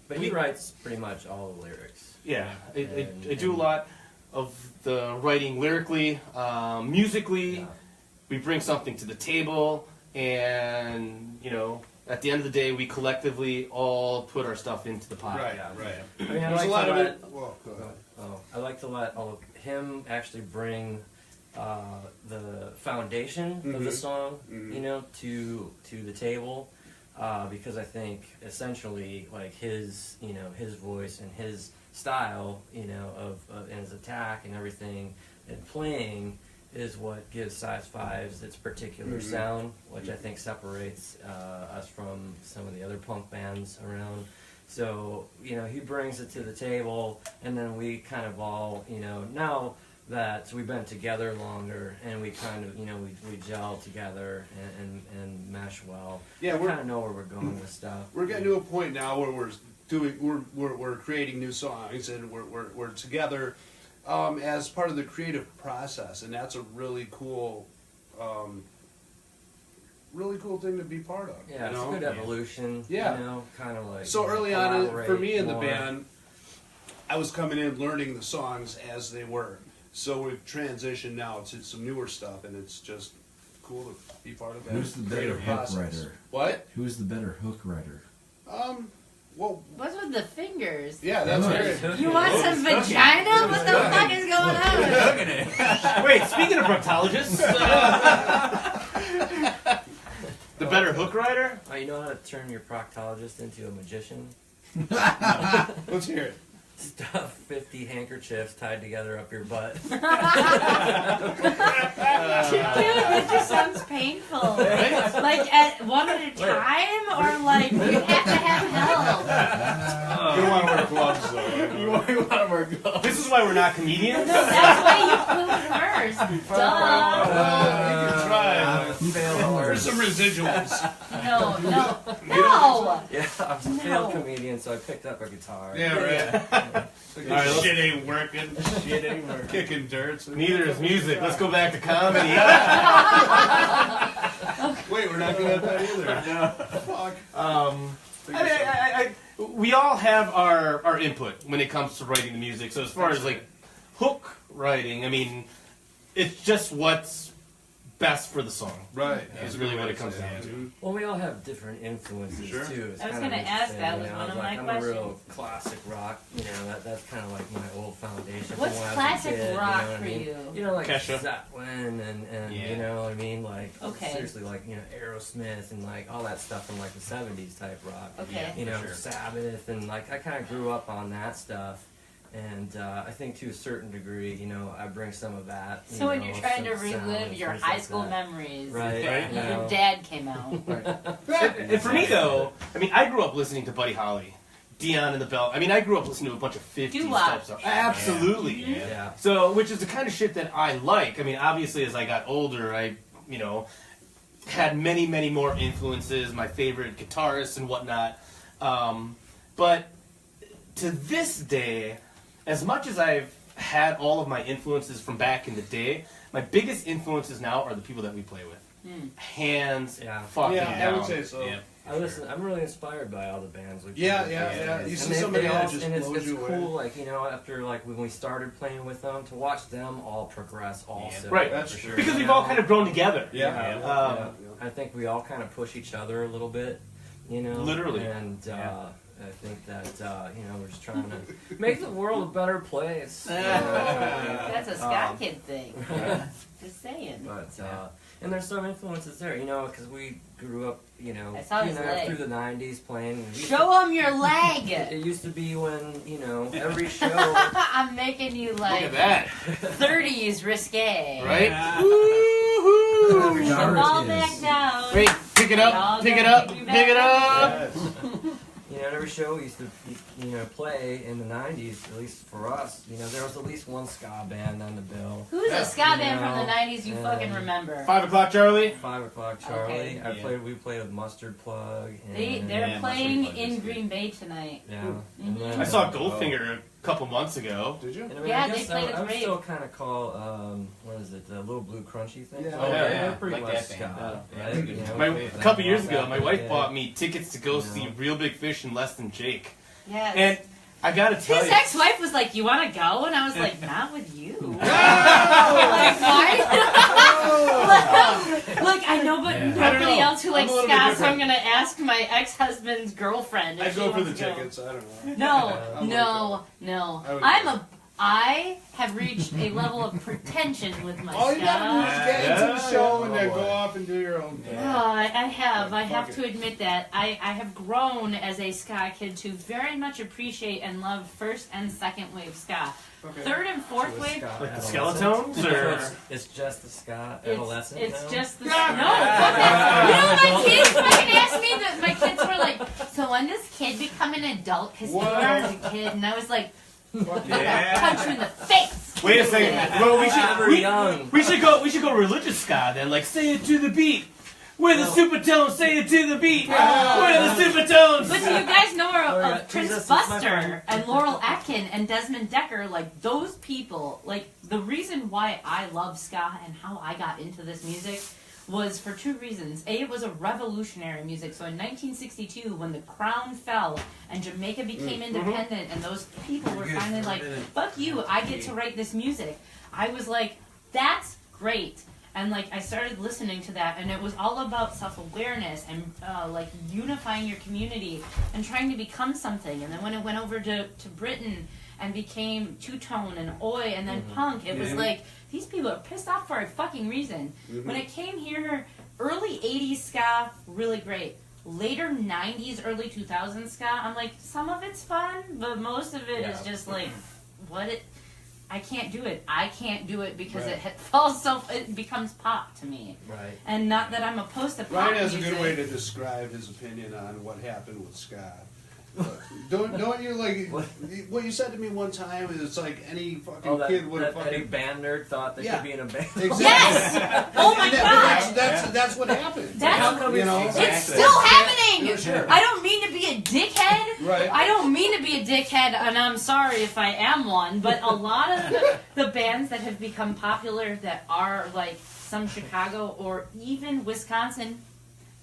But he writes pretty much all the lyrics. yeah, I do a lot of the writing lyrically, musically. Yeah. We bring something to the table, and you know, at the end of the day, we collectively all put our stuff into the pot. Right, Yeah. right. I mean, I There's like a lot to of let, it. Well, go ahead. I like to let him actually bring the foundation of the song, you know, to the table, because I think essentially like his, you know, his voice and his style, you know, of and his attack and everything and playing is what gives Size5s its particular sound, which I think separates us from some of the other punk bands around. So, you know, he brings it to the table, and then we kind of all, you know, now that we've been together longer, and we kind of, you know, we gel together and mesh well. Yeah, we we're- kind of know where we're going with stuff. We're getting to a point now where we're creating new songs, and we're together as part of the creative process, and that's a really cool thing to be part of. Yeah, you it's know? a good evolution. Yeah. You know, kind of like. So early on, for collaborate me in the more. band, I was coming in learning the songs as they were. So we've transitioned now to some newer stuff, and it's just cool to be part of that. Who's the better creative hook process. writer? What? Who's the better hook writer? Well, What's with the fingers? yeah, that's Nice. great. You want some vagina? What the fuck is going on? Wait, speaking of proctologists, the better hook rider? Oh, you know how to turn your proctologist into a magician? Let's hear it. Stuff 50 handkerchiefs tied together up your butt. Dude, that just sounds painful. Like at one at a time, or like you have to have help. You don't want to wear gloves, though. You want to wear gloves. This is why we're not comedians. No, that's why you poop first. Duh. You can try. Failed There's some residuals. No. Yeah, I was a No. failed comedian, so I picked up a guitar. Yeah, right. Alright, Shit ain't working. Shit ain't working. Kicking dirt. So Neither is music. Let's go back to comedy. Wait, we're not good at that either. No. Fuck. We all have our input when it comes to writing the music. So as far as like hook writing, I mean, it's just what's best for the song. Right. Is really what it comes down to. Well, we all have different influences Sure. too. It's I was kind of gonna ask interesting, that, you was know, one of like, my I'm a real questions. classic rock. You know, that's kind of like my old foundation. What's from when classic I was a kid, rock you know what for I mean? you? You know, like Kesha. Zeppelin and Yeah. you know what I mean, like Okay. seriously, like Aerosmith and like all that stuff from like the '70s type rock. Okay. You know, sure. Sabbath and like I kind of grew up on that stuff. And I think to a certain degree, you know, I bring some of that. So when you're trying to some relive sounds, your things high like school that. memories, Right. Right. you know. your dad came out. And for me though, I mean, I grew up listening to Buddy Holly, Dion and the Bell. I mean, I grew up listening to a bunch of 50s Doo-wop. type stuff. Absolutely. Yeah. So, which is the kind of shit that I like. I mean, obviously, as I got older, I, had many, many more influences, my favorite guitarists and whatnot. But to this day, as much as I've had all of my influences from back in the day, my biggest influences now are the people that we play with. Hands Yeah. fucking Yeah, down. I would say so. Yeah. I'm really inspired by all the bands we play Yeah, with. yeah. You And see they somebody all- that just and blows it's you away. cool, like, after, like, when we started playing with them, to watch them all progress also. Right. That's for true. Because you we've know? all kind of grown together. Yeah. Um, I think we all kind of push each other a little bit, Literally. And I think that, we're just trying to make the world a better place. That's a Ska Kid thing. Just saying. But and there's some influences there, because we grew up, I saw his leg. through the '90s playing. And Show him your leg. It used to be when every show. I'm making you Look like at that. 30s risque. Right? Whatever Woohoo! genre Fall it back is. down. Wait, pick it up, Y'all pick it gotta up, take me pick it back. up. Yes. At every show we used to, play in the '90s. At least for us, there was at least one ska band on the bill. Who's a ska band from the know, 90s you fucking remember? 5 o'clock, Charlie. 5 O'Clock Charlie. Okay. We played with Mustard Plug. And, They're Yeah, playing Mustard Plug is in good. Green Bay tonight. Yeah. Mhm. And then, I saw Goldfinger a couple months ago. Did you? And I mean, Yeah, I they guess played I at would Rave. still kind of call, what is it, the Little Blue Crunchy thing? Yeah. Oh, yeah, They're pretty like much that ska. band. Yeah, right? they're good. A couple years ago, my wife bought me tickets to go Yeah. see Real Big Fish and Less Than Jake. Yes. And I gotta tell his you, ex-wife was like, "You want to go?" And I was like, "Not with you." Like, why? Look, I know, but Yeah. I don't nobody know. else who likes I'm a little ska, bit so I'm different. gonna ask my ex-husband's girlfriend. If I'd she go for the wants to go. tickets. I don't know. No. I would I have reached a level of pretension with my All you gotta do is ska. get into the Yeah. show and then Oh, go boy. off and do your own thing. I have. I have Fuck to admit that. I have grown as a ska kid to very much appreciate and love first and second wave ska. Okay. Third and fourth wave, Like the Skeletons, or It's just the ska adolescent it's now? just the no. Fuck that. My kids fucking asked me that. My kids were like, "So when does kid become an adult?" Because you Whoa. are a kid, and I was like, Fuck Yeah. "Punch you in the face." wait a second. Well, Forever young. we should go religious ska then. Like, say it to the beat. We're the Supertones. Say it to the beat. We're the Supertones. But do you guys know yeah. of Prince Jesus is my Buster friend. and Laurel Atkin and Desmond Decker? Like, those people, like, the reason why I love ska and how I got into this music was for two reasons. A, it was a revolutionary music. So in 1962, when the crown fell and Jamaica became independent and those people were finally like, fuck you, I get to write this music, I was like, that's great. And like I started listening to that, and it was all about self-awareness and like unifying your community and trying to become something. And then when it went over to Britain and became two-tone and oi and then punk, it was like, these people are pissed off for a fucking reason. When it came here, early 80s ska, really great. Later 90s, early 2000s ska, I'm like, some of it's fun, but most of it is just like, I can't do it. I can't do it because Right. it becomes pop to me. Right. And not that I'm opposed to pop Ryan has a music. good way to describe his opinion on what happened with ska. Don't you like what you said to me one time? Is like any fucking Oh, kid would have that any fucking band nerd thought they Yeah. could be in a band. Exactly. Yes! Oh my And god! that's what happened. That's- you know. It's still happening! Sure. I don't mean to be a dickhead. Right. I don't mean to be a dickhead, and I'm sorry if I am one, but a lot of the bands that have become popular that are like some Chicago or even Wisconsin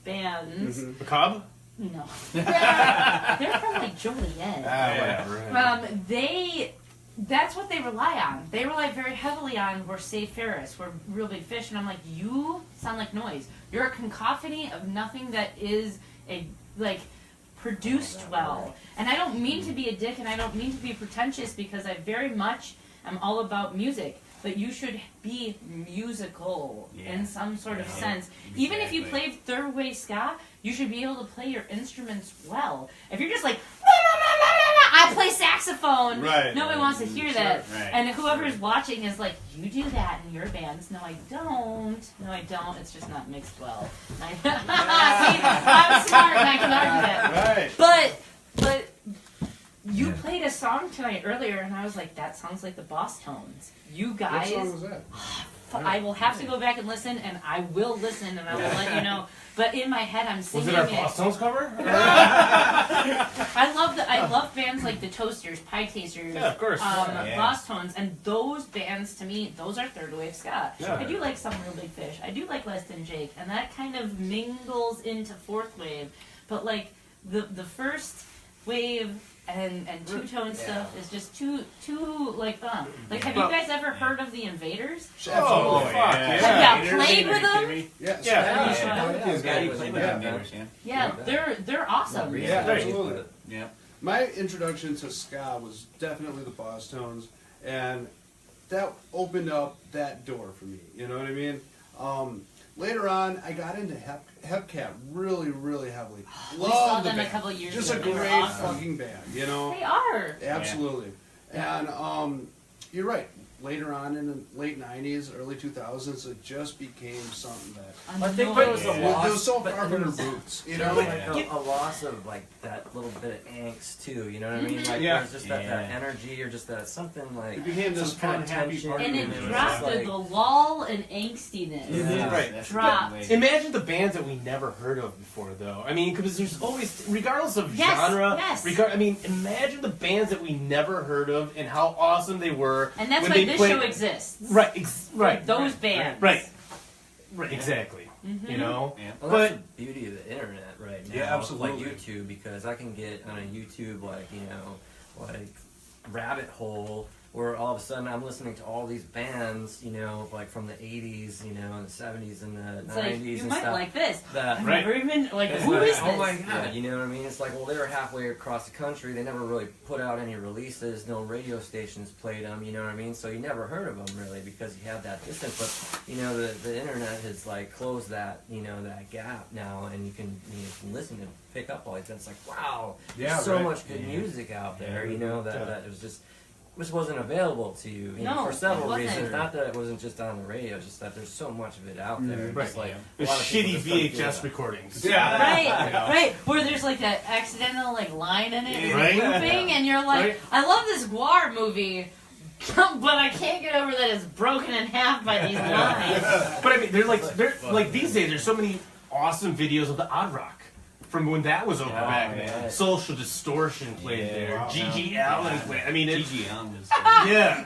bands, Macabre? no. They're from like Joliet. Whatever. They that's what they rely on. They rely very heavily on we're Safe Ferris, we're Real Big Fish, and I'm like, you sound like noise. You're a cacophony of nothing that is produced well. And I don't mean to be a dick, and I don't mean to be pretentious, because I very much am all about music. But you should be musical in some sort of sense. Exactly. Even if you play third wave ska, you should be able to play your instruments well. If you're just like, I play saxophone, nobody wants to hear that. Right. And whoever's watching is like, you do that in your bands. No, I don't. No, I don't. It's just not mixed well. See, I'm smart and I can argue that. Right. But you played a song tonight earlier, and I was like, that sounds like the Boss Tones. You guys. What song was that? I will have to go back and listen, and I will listen, and I will let you know. But in my head, I'm singing it. Was it our Boss Tones cover? I love bands like the Toasters, Pie Tasters, of course. Boss Tones, and those bands, to me, those are third wave ska. Yeah. I do like some Real Big Fish. I do like Less Than Jake, and that kind of mingles into fourth wave. But like the first wave and two-tone stuff is just too like have you guys ever heard of the Invaders? Absolutely. Have you played with them? Yeah. They're awesome. Yeah, absolutely. Yeah. My introduction to ska was definitely the Boss Tones, and that opened up that door for me. You know what I mean? Later on, I got into Hepcat really, really heavily. We saw them a couple years ago. Just a great fucking band, you know? They are. Absolutely. Yeah. And you're right. Later on in the late 90s, early 2000s, it just became something that... I think there was a loss. It was so far from their roots, you know? Like a loss of like that little bit of angst too, you know what I mean? Like there's just that energy or just that something like... It became this fun, happy party. And it dropped the lull and angstiness. Yeah. Right. Dropped. Imagine the bands that we never heard of before, though. I mean, because there's always, regardless of genre, imagine the bands that we never heard of and how awesome they were. And that's why this show exists. Right, right. Those bands. Right, exactly. Mm-hmm. You know? Yeah. Well, that's the beauty of the internet right now. Yeah, absolutely. Like YouTube, because I can get on a YouTube, like rabbit hole where all of a sudden I'm listening to all these bands, you know, like from the 80s, you know, and the 70s and the 90s like, and you stuff. might like this. That, I've never even, like, who is this? Oh my God, you know what I mean? It's like, well, they were halfway across the country. They never really put out any releases. No radio stations played them, you know what I mean? So you never heard of them, really, because you had that distance. But, you know, the internet has, like, closed that, you know, that gap now, and you can listen and pick up all these. It's like, wow, there's so much good music out there, you know, that it was just... which wasn't available to you, know, for several reasons. Not that it wasn't just on the radio, just that there's so much of it out there. Right. Just like there's shitty VHS recordings. Yeah. Right. Where there's like an accidental like line in it, looping, and you're like, I love this Guar movie, but I can't get over that it's broken in half by these lines. But I mean, they're like these days. There's so many awesome videos of the Odd Rock. From when that was over back then. Social Distortion played there. Wow. G.G. Allen played. I mean, G.G. Allen was...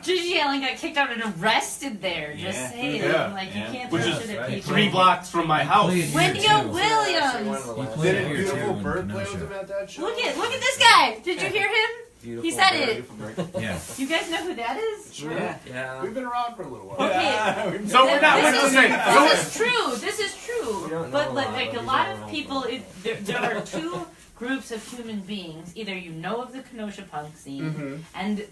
G.G. Allen got kicked out and arrested there. Just saying. Like, you can't throw shit at people. 3 blocks from my house. Wendy Williams! Did Beautiful Bird play with him at that show? Look at this guy! Did you hear him? Beautiful he said it. Yeah. You guys know who that is? Sure. Yeah. We've been around for a little while. Okay. So we're not. This is true. But like a lot of people, there are two groups of human beings. Either you know of the Kenosha punk scene, and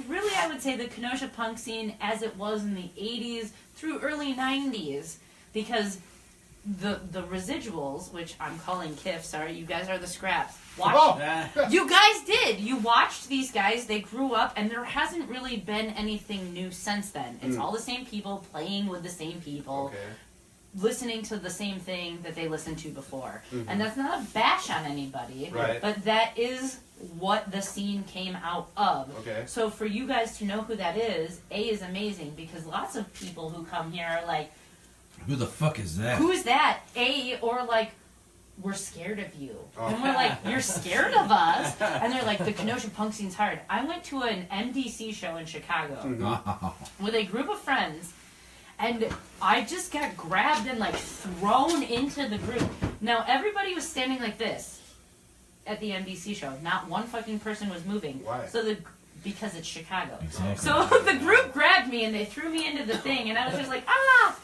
really I would say the Kenosha punk scene as it was in the 80s through early 90s, because the residuals, which I'm calling KIF, sorry, you guys are the scraps. You guys did. You watched these guys. They grew up, and there hasn't really been anything new since then. It's all the same people playing with the same people, listening to the same thing that they listened to before. And that's not a bash on anybody, but that is what the scene came out of. So for you guys to know who that is amazing, because lots of people who come here are like, who the fuck is that? Who is that? Or like, we're scared of you. And we're like, you're scared of us? And they're like, the Kenosha punk scene's hard. I went to an MDC show in Chicago with a group of friends, and I just got grabbed and like thrown into the group. Now everybody was standing like this at the MDC show. Not one fucking person was moving. Why? So because it's Chicago. Exactly. So the group grabbed me and they threw me into the thing, and I was just like, ah!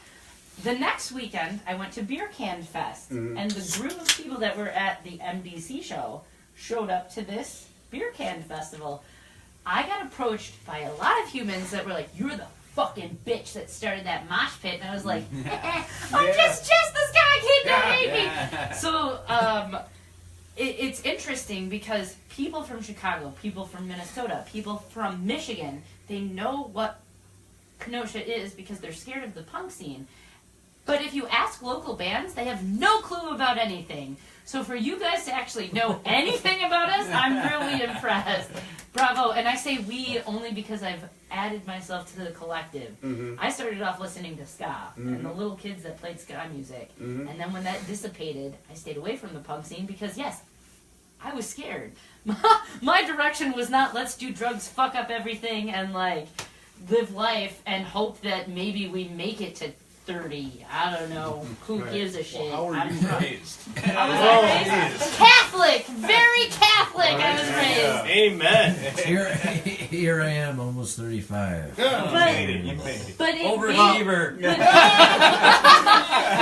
The next weekend, I went to Beer Can Fest, and the group of people that were at the MDC show showed up to this Beer Can Festival. I got approached by a lot of humans that were like, "You're the fucking bitch that started that mosh pit," and I was like, "I'm just the Ska Kid, don't hate me." So it's interesting because people from Chicago, people from Minnesota, people from Michigan, they know what Kenosha is because they're scared of the punk scene. But if you ask local bands, they have no clue about anything. So for you guys to actually know anything about us, I'm really impressed. Bravo. And I say we only because I've added myself to the collective. I started off listening to ska and the little kids that played ska music. And then when that dissipated, I stayed away from the punk scene because, yes, I was scared. My direction was not let's do drugs, fuck up everything, and like live life and hope that maybe we make it to 30. I don't know. Who gives a shit? Well, how were you raised? I was raised Catholic. Very Catholic. I was raised. Amen. Here I am, almost 35. But it Overachiever. but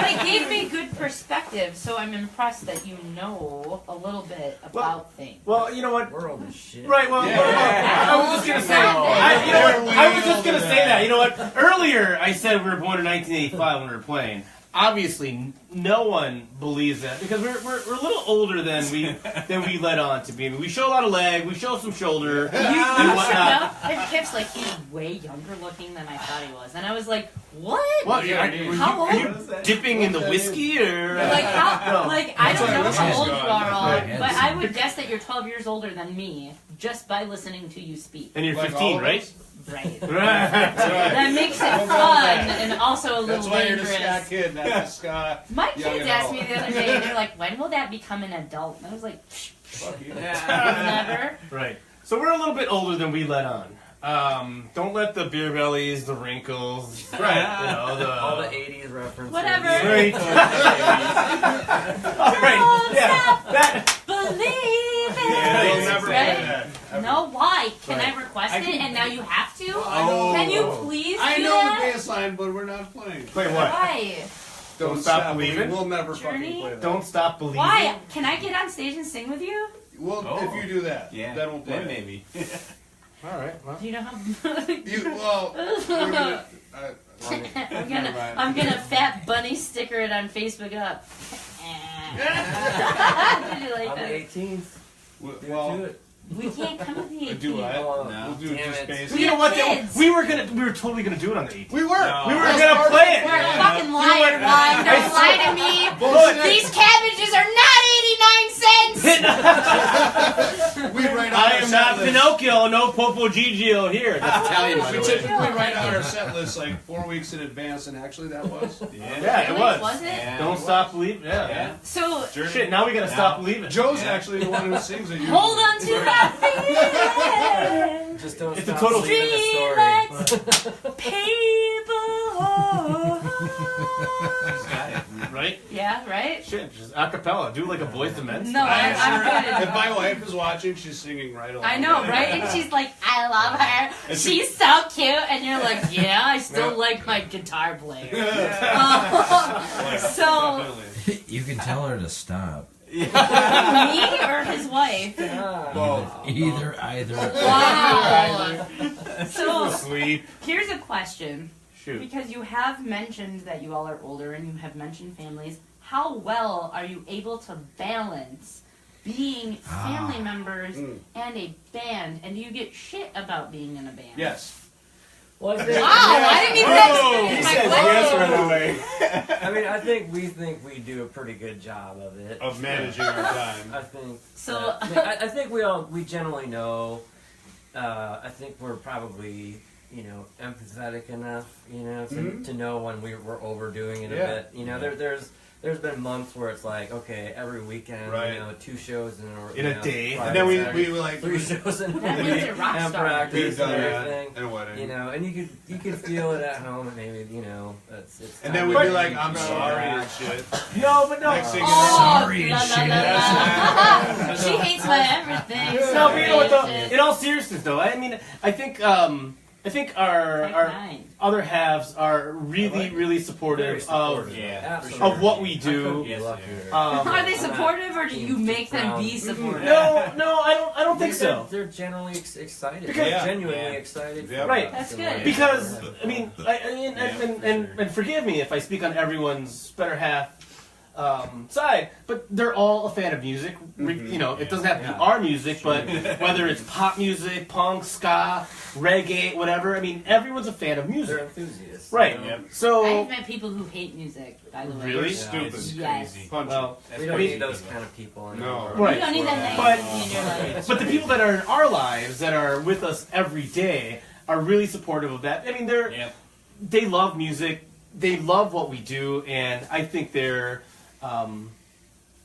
it gave me good perspective, so I'm impressed that you know a little bit about things. Well, you know what? We're old as shit. Right, well, I was just gonna say, I was just gonna say that. You know what? Earlier, I said we were born in 1985 when we were playing. Obviously, no one believes that because we're a little older than we let on to be. I mean, we show a lot of leg, we show some shoulder, and whatnot. And Kip's like, he's way younger looking than I thought he was, and I was like, what? What? How Are you dipping in the whiskey or? Like how? Like I don't know how old you are, all, Right. but I would guess that you're 12 years older than me just by listening to you speak. And you're Like 15, all of right? us? Right. Right. That makes it fun and also a little That's why you're the dangerous. Ska Kid, not the Ska. My young kids asked me adult. the other day, they're like, when will that become an adult? And I was like, Fuck you. never. Right. So we're a little bit older than we let on. Don't let the beer bellies, the wrinkles, Right. You know, All the 80s references. Whatever. Right. All right. Yeah. That. Believe it. Yeah, You'll never Right? play that. ever. No, why? Can Right. I request it and now you have to? Oh. Can you please I do know that? the bass line, but we're not playing. Play what? Why? Don't stop believing? We'll never Journey? fucking play that. Don't stop believing. Why? Can I get on stage and sing with you? Well, if you do that, Yeah. then we'll play. Then it. maybe. All right. Well, Do you know how? we're gonna, I'm gonna fat bunny sticker it on Facebook up. Did you like On the that? 18th. Do well, it. We can't come with the 18th. do I? Oh, We'll do damn just it. bass. We You know what? kids. We were totally gonna do it on the 18th. We were. No. We were That's gonna part of play the it. You're a plan. fucking liar, Juan. Don't lie to me. Bullshit. These cabbages are not 89 cents. We write out I our am set not list. Pinocchio, no Popo Gigio here. That's Italian, by We the way. typically write out our set list like 4 weeks in advance, and actually that was. Yeah, it Really? was. Was it? Yeah. Don't stop believing. Yeah. Yeah. So Shit, now we gotta stop believing. Joe's actually the one who sings it. usually. hold on to that feeling. Just don't It's a stop total- believing the story. Streetlights, people. Right? Yeah, right? Shit, just a cappella. Do like a Boyz II Men. No, I'm good. If my wife is watching, she's singing right along. I know, right? And she's like, I love her. She's so cute. And you're like, yeah, I still like my guitar player. So, You can tell her to stop. me or his wife? Either. Wow. So, Sweet. here's a question. Shoot. Because you have mentioned that you all are older and you have mentioned families. How well are you able to balance being family members and a band? And do you get shit about being in a band? Yes. Well, I think, Wow, I didn't even He finish my says question. yes right away. I mean, we think we do a pretty good job of it. Of managing our time. I think. So- I think we generally know. I think we're probably empathetic enough, to know when we're overdoing it a Yeah. bit. There's there's been months where it's like, okay, every weekend, Right. you know, 2 shows In a day. And then we were like 3 shows in a That week, means you're rock and star. practice and yeah, everything. and a wedding. You know, and you could feel it at home, and maybe, you know, it's And then we'd be like, I'm sorry and shit. No, but no. Next thing you Oh, know, Sorry la, and la, shit. la, la. She hates my everything. No, but you know what though? Shit. In all seriousness though, I mean, I think our Nine. other halves are really supportive of Yeah, of what we do. Yes, Are they supportive, or do you make them be supportive? No, I don't think so. They're generally excited. Because- They're genuinely Yeah. excited. Yeah. Right. That's good. Because I mean, and forgive me if I speak on everyone's better half side, but they're all a fan of music. You know, it doesn't have to be our music, but whether it's pop music, punk, ska, reggae, whatever. I mean, everyone's a fan of They're music, enthusiasts. right? You know? So I've met people who hate music, by the way. Really? Yeah, Stupid. it's Yes. crazy. Punch well, We don't I mean, need those kind of people. No. Right. You don't need that But- negativity in your life. but the people that are in our lives, that are with us every day, are really supportive of that. I mean, Yep. they love music, they love what we do, and I think they're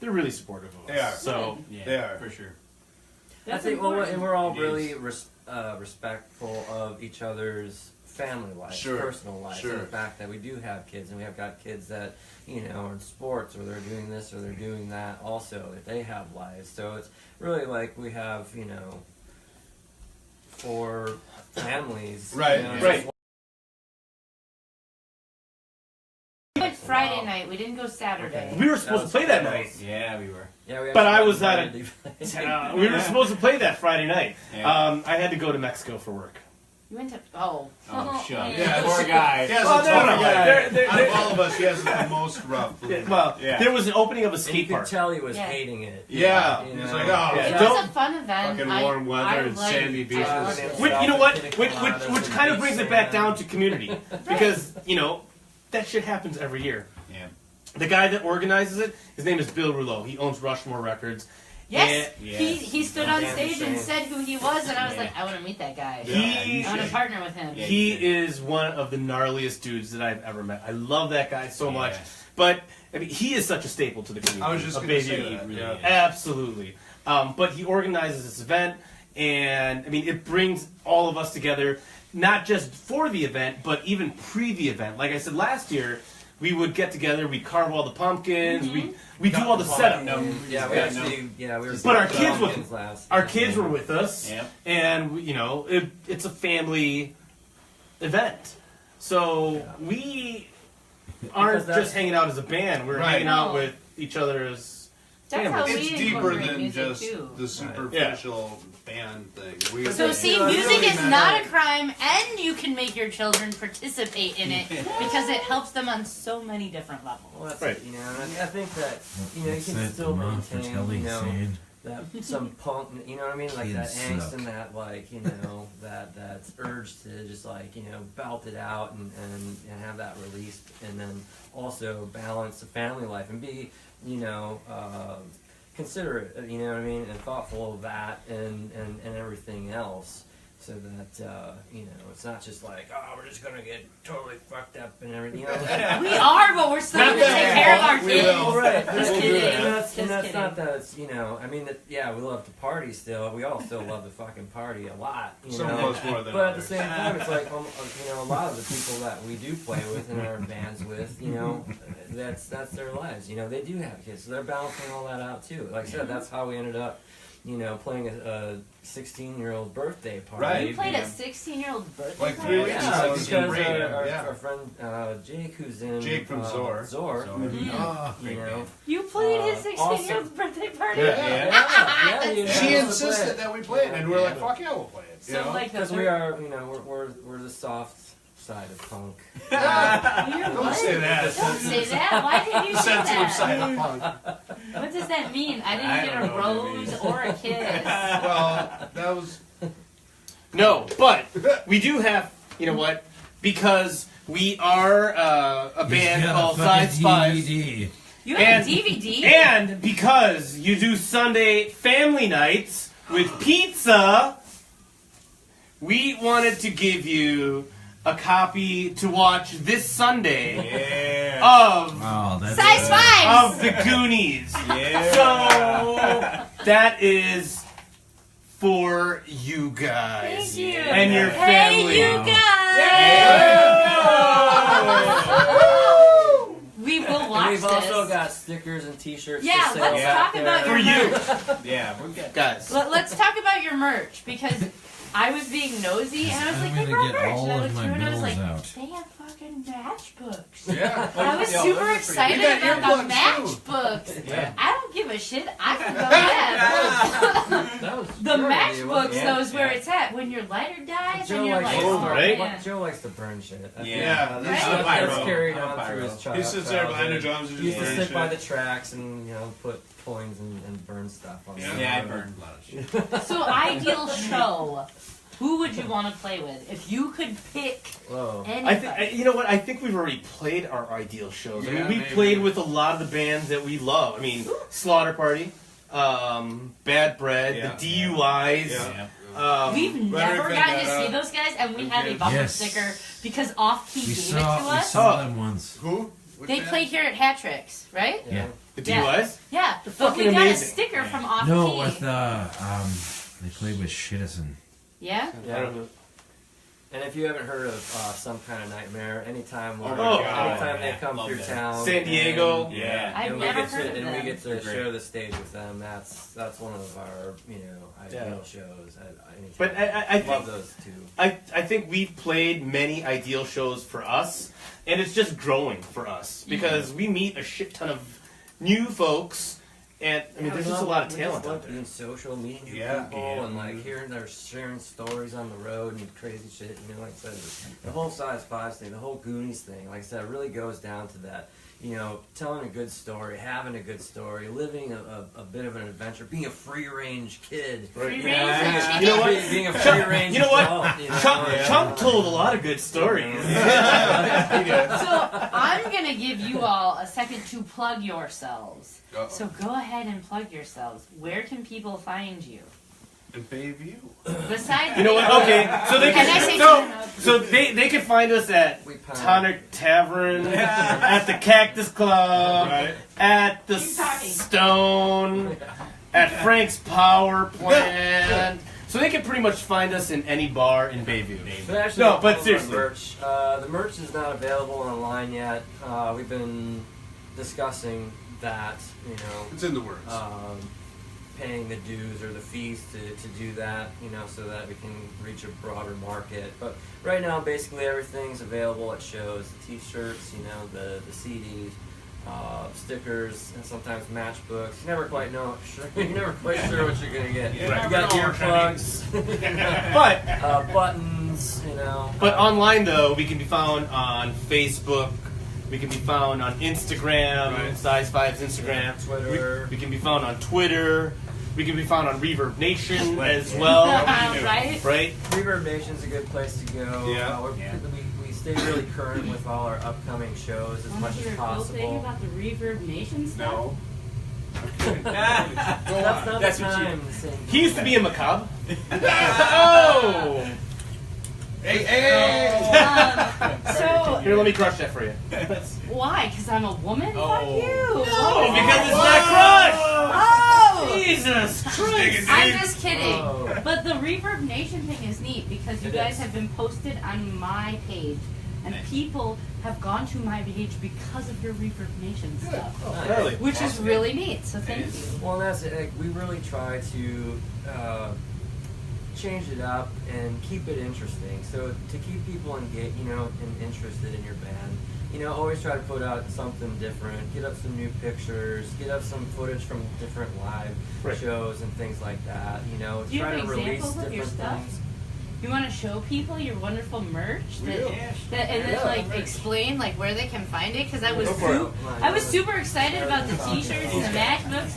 really supportive of us. They are. So Yeah, They are. for sure. I That's think, well, and important. we're all It really is. respectful of each other's family life, Sure. personal life, Sure. and the fact that we do have kids, and we have got kids that, you know, are in sports, or they're doing this, or they're doing that also, that they have lives. So it's really like we have, you know, 4 families. Right, you know, right. just We went Friday night. We didn't go Saturday. we were supposed to play that night. Yeah, we were. Yeah, we But I actually was got at invited. We were supposed to play that Friday night. Yeah. I had to go to Mexico for work. You went to oh. Oh, shucks. Yeah, Poor guy. He has Oh, a no, tough no, guy. they're- Out of all of us, he has the most rough. Well, Yeah. there was an opening of a And you skate could park. tell he was Yeah. hating it. Yeah. You He's know? like, oh, Yeah. It Don't- was a fun event. Fucking warm weather and sandy beaches. Which, you know what? Which kind of brings it back down to community, because you know that shit happens every year. Yeah. The guy that organizes it, his name is Bill Rouleau. He owns Rushmore Records. Yes, Yeah. he stood on Damn stage and shame. said who he was, and I was Yeah. like, I want to meet that guy. He I want to partner with him. Yeah. he is one of the gnarliest dudes that I've ever met. I love that guy so much. Yeah. But I mean, he is such a staple to the community. I was just of going to Bayview. say that. really Yeah. is. Absolutely. But he organizes this event, and I mean, it brings all of us together, not just for the event, but even pre the event. Like I said last year, we would get together, we'd carve all the pumpkins, we do all the setup. Yeah, we actually, we were. But our kids were- last. Our kids were with us, Yep. and you know, it's a family event. So Yeah. we aren't Because that's- just hanging out as a band; we're Right. hanging out No. with each other as That's how families. we It's deeper incorporate than music just too. the superficial band thing. We, So see, Yeah, music really is matter. not a crime, and you can make your children participate in it because it helps them on so many different levels. Well, that's Right. it, you know, and I think that, you know, you What's can that still mom for maintain, telling you know, saying? that some punk, you know what I mean, like that Kids angst suck. and that, like, you know, that urge to just like, you know, belt it out and have that released, and then also balance the family life and be, you know, considerate, you know what I mean, and thoughtful of that and everything else. So that, you know, it's not just like, oh, we're just gonna get totally fucked up and everything. You know? We are, but we're still going to take care of our We kids. will. Right. Just And kidding. that's Just not kidding. that it's, you know, I mean, yeah, we love to party still. We all still love to fucking party a lot. You some know? of us more than But at the others. same time, it's like, you know, a lot of the people that we do play with and are in bands with, you know, that's their lives. You know, they do have kids, so they're balancing all that out too. Like I said, that's how we ended up, you know, playing a 16-year-old birthday party. Right. You played a 16-year-old birthday Like party? 3 weeks Yeah, ago. because our friend Jake, who's in Jake from Zor. Oh, Mm-hmm. you know, You played his 16-year-old's awesome. birthday party? Yeah. you know, She to insisted play. that we play it, and we're like, fuck yeah, we'll play it. You So, know? like, the Because we are, you know, we're the soft side of punk. You're Don't what? say that. Don't say that. Why did you say Sensitive that? side of punk. What does that mean? I didn't I get don't a know what it rose means. or a kiss. Well, that was. No, but we do have, you know what? Because we are a band called Size5s, DVD. You have a DVD? and because you do Sunday family nights with pizza, we wanted to give you a copy to watch this Sunday of Size5s of the Goonies. Yeah. So that is for you guys Thank you. and your family. Hey, you guys! Yeah. We will And watch we've this. also got stickers and T-shirts. Yeah, for sale let's back talk there. about For your you. merch. Yeah, we're good. Guys. Let's talk about your merch because I was being nosy and I was I'm like, gonna they brought get merch. all And I of looked my through and I was bills like, out. they have fucking matchbooks. Yeah. I was Yo, super those are excited pretty good. about the Earplugs, matchbooks. Yeah. I don't give a shit. I can go ahead. That was The your idea, matchbooks, wasn't it? though, is where it's at. When your lighter dies Joe and you're likes like, to oh, right? man. Joe likes to burn shit. I think Yeah, that's- that's Pyro. carried I'm on Pyro. through his child. He sits there behind the drums and He used just to burns sit by shit. the tracks and put coins and burn stuff on. Yeah. the Yeah, I road. burned a lot of shit. So, ideal show. Who would you want to play with? If you could pick Whoa. anybody. You know what? I think we've already played our ideal shows. I mean, Yeah, we maybe. played with a lot of the bands that we love. I mean, Slaughter Party, Bad Bread, Yeah. the DUIs. Yeah. Yeah. We've never Rhetoric gotten to Vendetta. see those guys, and we have a bumper Yes. sticker because Off Key We gave it to saw us. them once. Who? Which They band? played here at Hat Tricks, right? Yeah. The Yeah. DUIs? Yeah, They're but we fucking got amazing. a sticker Yeah. from Off No, Key. with they played with Shittison. Yeah? Yeah. And if you haven't heard of Some Kind of Nightmare, anytime Oh my God. anytime they come Love through that. town, San Diego. and, Yeah. I've and never we get heard to, of and we them. get to They're great. share the stage with them. That's one of our ideal shows. But I love think those two. I think we've played many ideal shows for us, and it's just growing for us because we meet a shit ton of new folks, and I mean, there's just a lot of talent We out love there. being social, meeting new Yeah. people, and like hearing their sharing stories on the road and crazy shit. You know, like I said, the whole Size5s thing, the whole Goonies thing. Like I said, it really goes down to that. Telling a good story, having a good story, living a bit of an adventure, being a free range kid. Free Right. range and You know what? chicken. Being a free range. You know what? adult, Chunk told a lot of good stories. So I'm gonna give you all a second to plug yourselves. Uh-oh. So go ahead and plug yourselves. Where can people find you? In Bayview. Besides, You know what? Okay, so they Can I say can they can find us at We pound. Tonic Tavern, at the Cactus Club, Right. at the Keep talking. Stone, at Frank's Power Plant. So they can pretty much find us in any bar in Bayview. But actually, No, but all of our seriously. merch. The merch is not available online yet. We've been discussing that. It's in the works. Paying the dues or the fees to do that, so that we can reach a broader market. But right now, basically everything's available at shows. The T-shirts, the CDs, stickers, and sometimes matchbooks. You never quite know. You're never quite sure what you're gonna get. Yeah. You got earplugs, But buttons. But online though, we can be found on Facebook. We can be found on Instagram, Right. Size5s Instagram. Twitter. We can be found on Twitter. We can be found on Reverb Nation as well. right? Right? Reverb Nation's a good place to go. Yeah. We stay really current with all our upcoming shows as Want much to hear as a cool thing possible. about the Reverb Nation stuff? No. That's not That's the what you- time. to sing. He used to be a macabre. Oh! Hey! So, Here, let me crush that for you. why? Because I'm a woman? Oh. Fuck you. Oh, because it's not crushed! Oh! Jesus Christ! I'm just kidding. Oh. But the Reverb Nation thing is neat because you It guys is. have been posted on my page. And people have gone to my page because of your Reverb Nation stuff. Nice. Really? Which is really neat, so thank you. Well, and that's it. Like, we really try to change it up and keep it interesting. So to keep people engaged, and interested in your band, always try to put out something different. Get up some new pictures. Get up some footage from different live Right. shows and things like that. Do you try have to release examples of different your stuff? things. You want to show people your wonderful merch We that, do. and then Yeah, like merch. explain like where they can find it because I was Go for it. I was super excited about the T-shirts and the MacBooks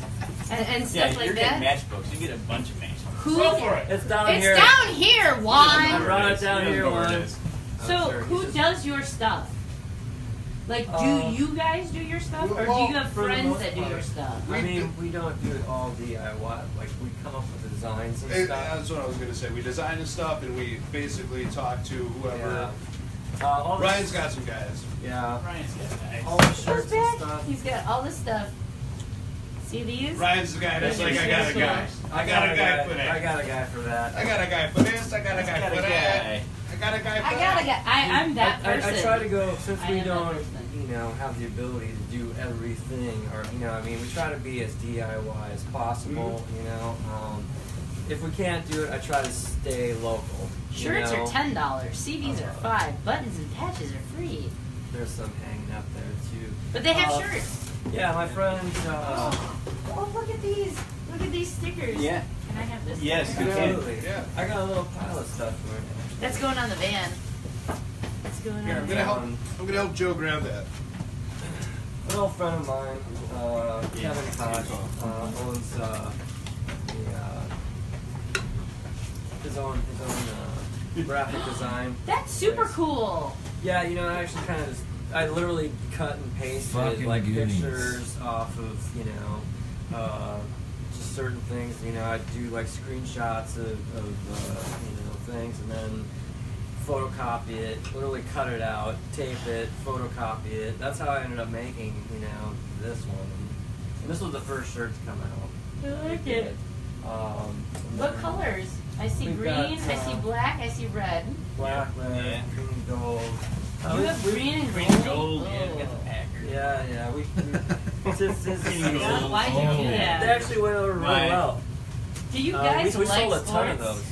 and stuff Yeah, like you're that. getting matchbooks. You get a bunch of matchbooks. Who? Go for it. It's down It's here. down here, I Juan. brought it down here Where it once. is. So sure who he's does your stuff? Like, do you guys do your stuff, or do you have for the friends most that do part. your stuff? I mean, we don't do it all DIY. Like, we come up with designs and stuff. That's what I was gonna say. We design the stuff and we basically talk to whoever Ryan's got some guys. Yeah. Ryan's got nice. All the Goes shirts and back. stuff. He's got all this stuff. See these? Ryan's the guy that's like, I got a guy. I got a guy for that. I got a guy for that. I got a guy for this. I got a guy for that. I got a guy for that. I'm that person. I try to go, since I we am that don't, person. have the ability to do everything, or, we try to be as DIY as possible, if we can't do it, I try to stay local. Shirts are $10. CDs are $5. Buttons and patches are free. There's some hanging up there, too. But they have shirts. Yeah, my friends, Oh, look at these. Look at these stickers. Yeah. Can I have this? Yes, you can. absolutely. Yeah. I got a little pile of stuff for you. That's going on the van. That's going Here, on I'm the gonna van. help Joe grab that. An old friend of mine, Kevin Koch, owns his own graphic design. That's super cool. Yeah, I actually kind of I literally cut and pasted Fucking like goonies. pictures off of just certain things. I'd do like screenshots of things and then photocopy it, literally cut it out, tape it, photocopy it. That's how I ended up making this one. And this was the first shirt to come out. I like it. What colors? I see We've green, got, I see black, I see red. Black, red, Yeah. green, gold. You have green and Green gold? and gold. Yeah, Oh. we got the Packers. Yeah, we Why'd you do They that? actually went over really Right. well. Do you guys we like sold a ton of sports? those.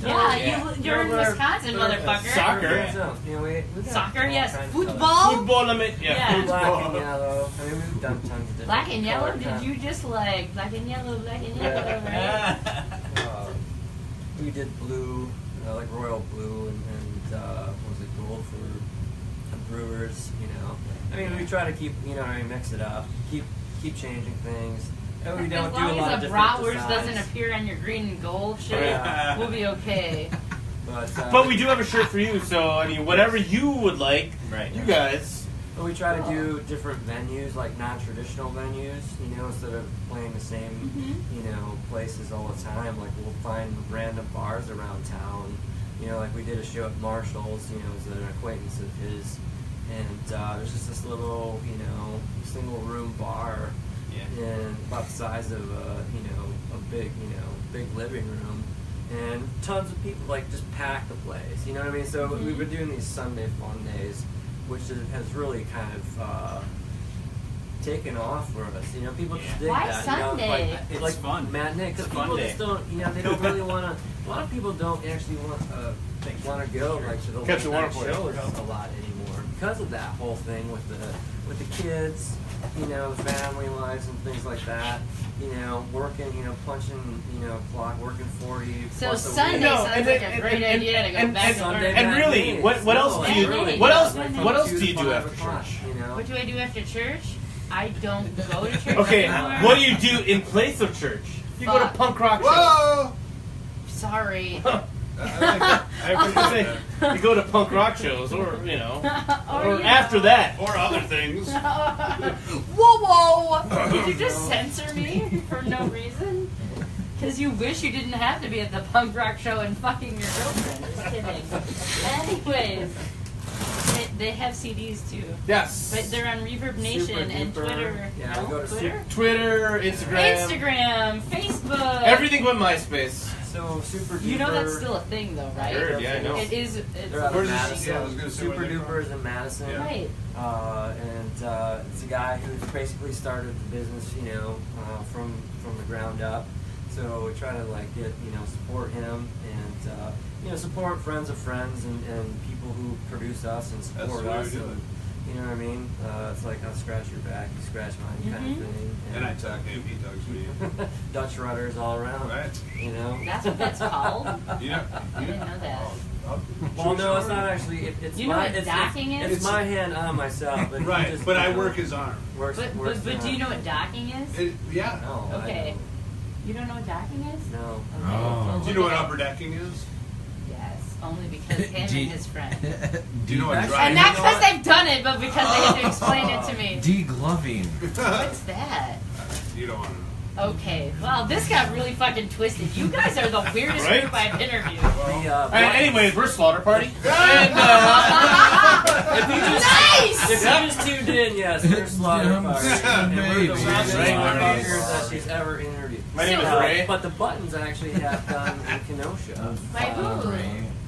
Yeah, Yeah. you're in They're- Wisconsin, they're- motherfucker. Soccer. We got Soccer, all yes. kinds of colors. Football? Football limit, Yeah. Black and yellow. We've done tons of different Black and yellow? color Did you just like black and yellow, right? We did blue, like royal blue, and what was it, gold for the Brewers. We try to keep, mix it up, keep changing things. And we don't As do a long lot of as the different bratwurst doesn't designs. appear on your green and gold shit, Yeah. we'll be okay. But we do have a shirt for you, so whatever you would like, Right. you guys. But we try to do different venues, like non-traditional venues, instead of playing the same, places all the time. Like we'll find random bars around town. Like we did a show at Marshall's, it was an acquaintance of his. And there's just this little, single room bar, and about the size of a big living room, and tons of people just pack the place. You know what I mean? So we've been doing these Sunday fun days, which has really kind of taken off for us. People just dig Why that. Sunday? It's like fun. matinee, because It's a fun people day. just don't. They don't really want to. A lot of people don't actually want to go to the Catch the late night water for you. shows a lot anymore because of that whole thing with the kids, the family lives and things like that. Working, punching, clock, working 40. So plus a Sunday week. No, sounds and like then- a great and- idea to go and- back and to Sunday learn. And really, matinees. what else No, do you really. what else Like what else From do you 2 do to after 5 o'clock, church? What do I do after church? I don't go to church Okay, anymore. what do you do in place of church? You go to Fuck. punk rock shows. Whoa! Sorry. I was gonna say, you go to punk rock shows, or or yeah. after that. Or other things. Whoa! Did you just censor me for no reason? Because you wish you didn't have to be at the punk rock show and fucking your girlfriend. Just kidding. Anyways, they have CDs too. Yes. But they're on Reverb Nation Super and duper. Twitter. Yeah, No, we go to Twitter? Twitter, Instagram, Instagram, Facebook. everything but MySpace. So super duper. You know that's still a thing though, right? I heard, yeah, I know. It is. They're out of Where's this- Madison. yeah, I was gonna say Super where they're duper is in Madison. Yeah. Right. And it's a guy who's basically started the business, from the ground up. So we try to get support him and support friends of friends and people who produce us and That's support the way us. we do And, you know what I mean? It's like I'll scratch your back, you scratch mine kind of thing. And I talk him, he talks me. Dutch rudders all around. Right. That's what that's called. You know, I didn't know that. Well, no, it's not actually. It's You know my, what it's, docking it's, is? It's my hand on myself. But he right, just, but I you know, work his arm. Works, works But do you know what docking is? Yeah. No, I Okay. don't. You don't know what docking is? No. Okay. Oh. well, Do you know look what it up. upper decking is? Yes, only because him Do you- and his friend. Do you know what Actually, dry And not know because what? they've done it, but because they have to explain it to me. Degloving. What's that? You don't want to know. Okay, well, this got really fucking twisted. You guys are the weirdest Right? group I've interviewed. Anyways, we're Slaughter Party. And, If you just, Nice! if you just tuned in, yes, we're Slaughter Party. And we're the Baby. weirdest Right. motherfuckers that she's ever interviewed. my name is So- Ray. But the Buttons actually have done in Kenosha. By who?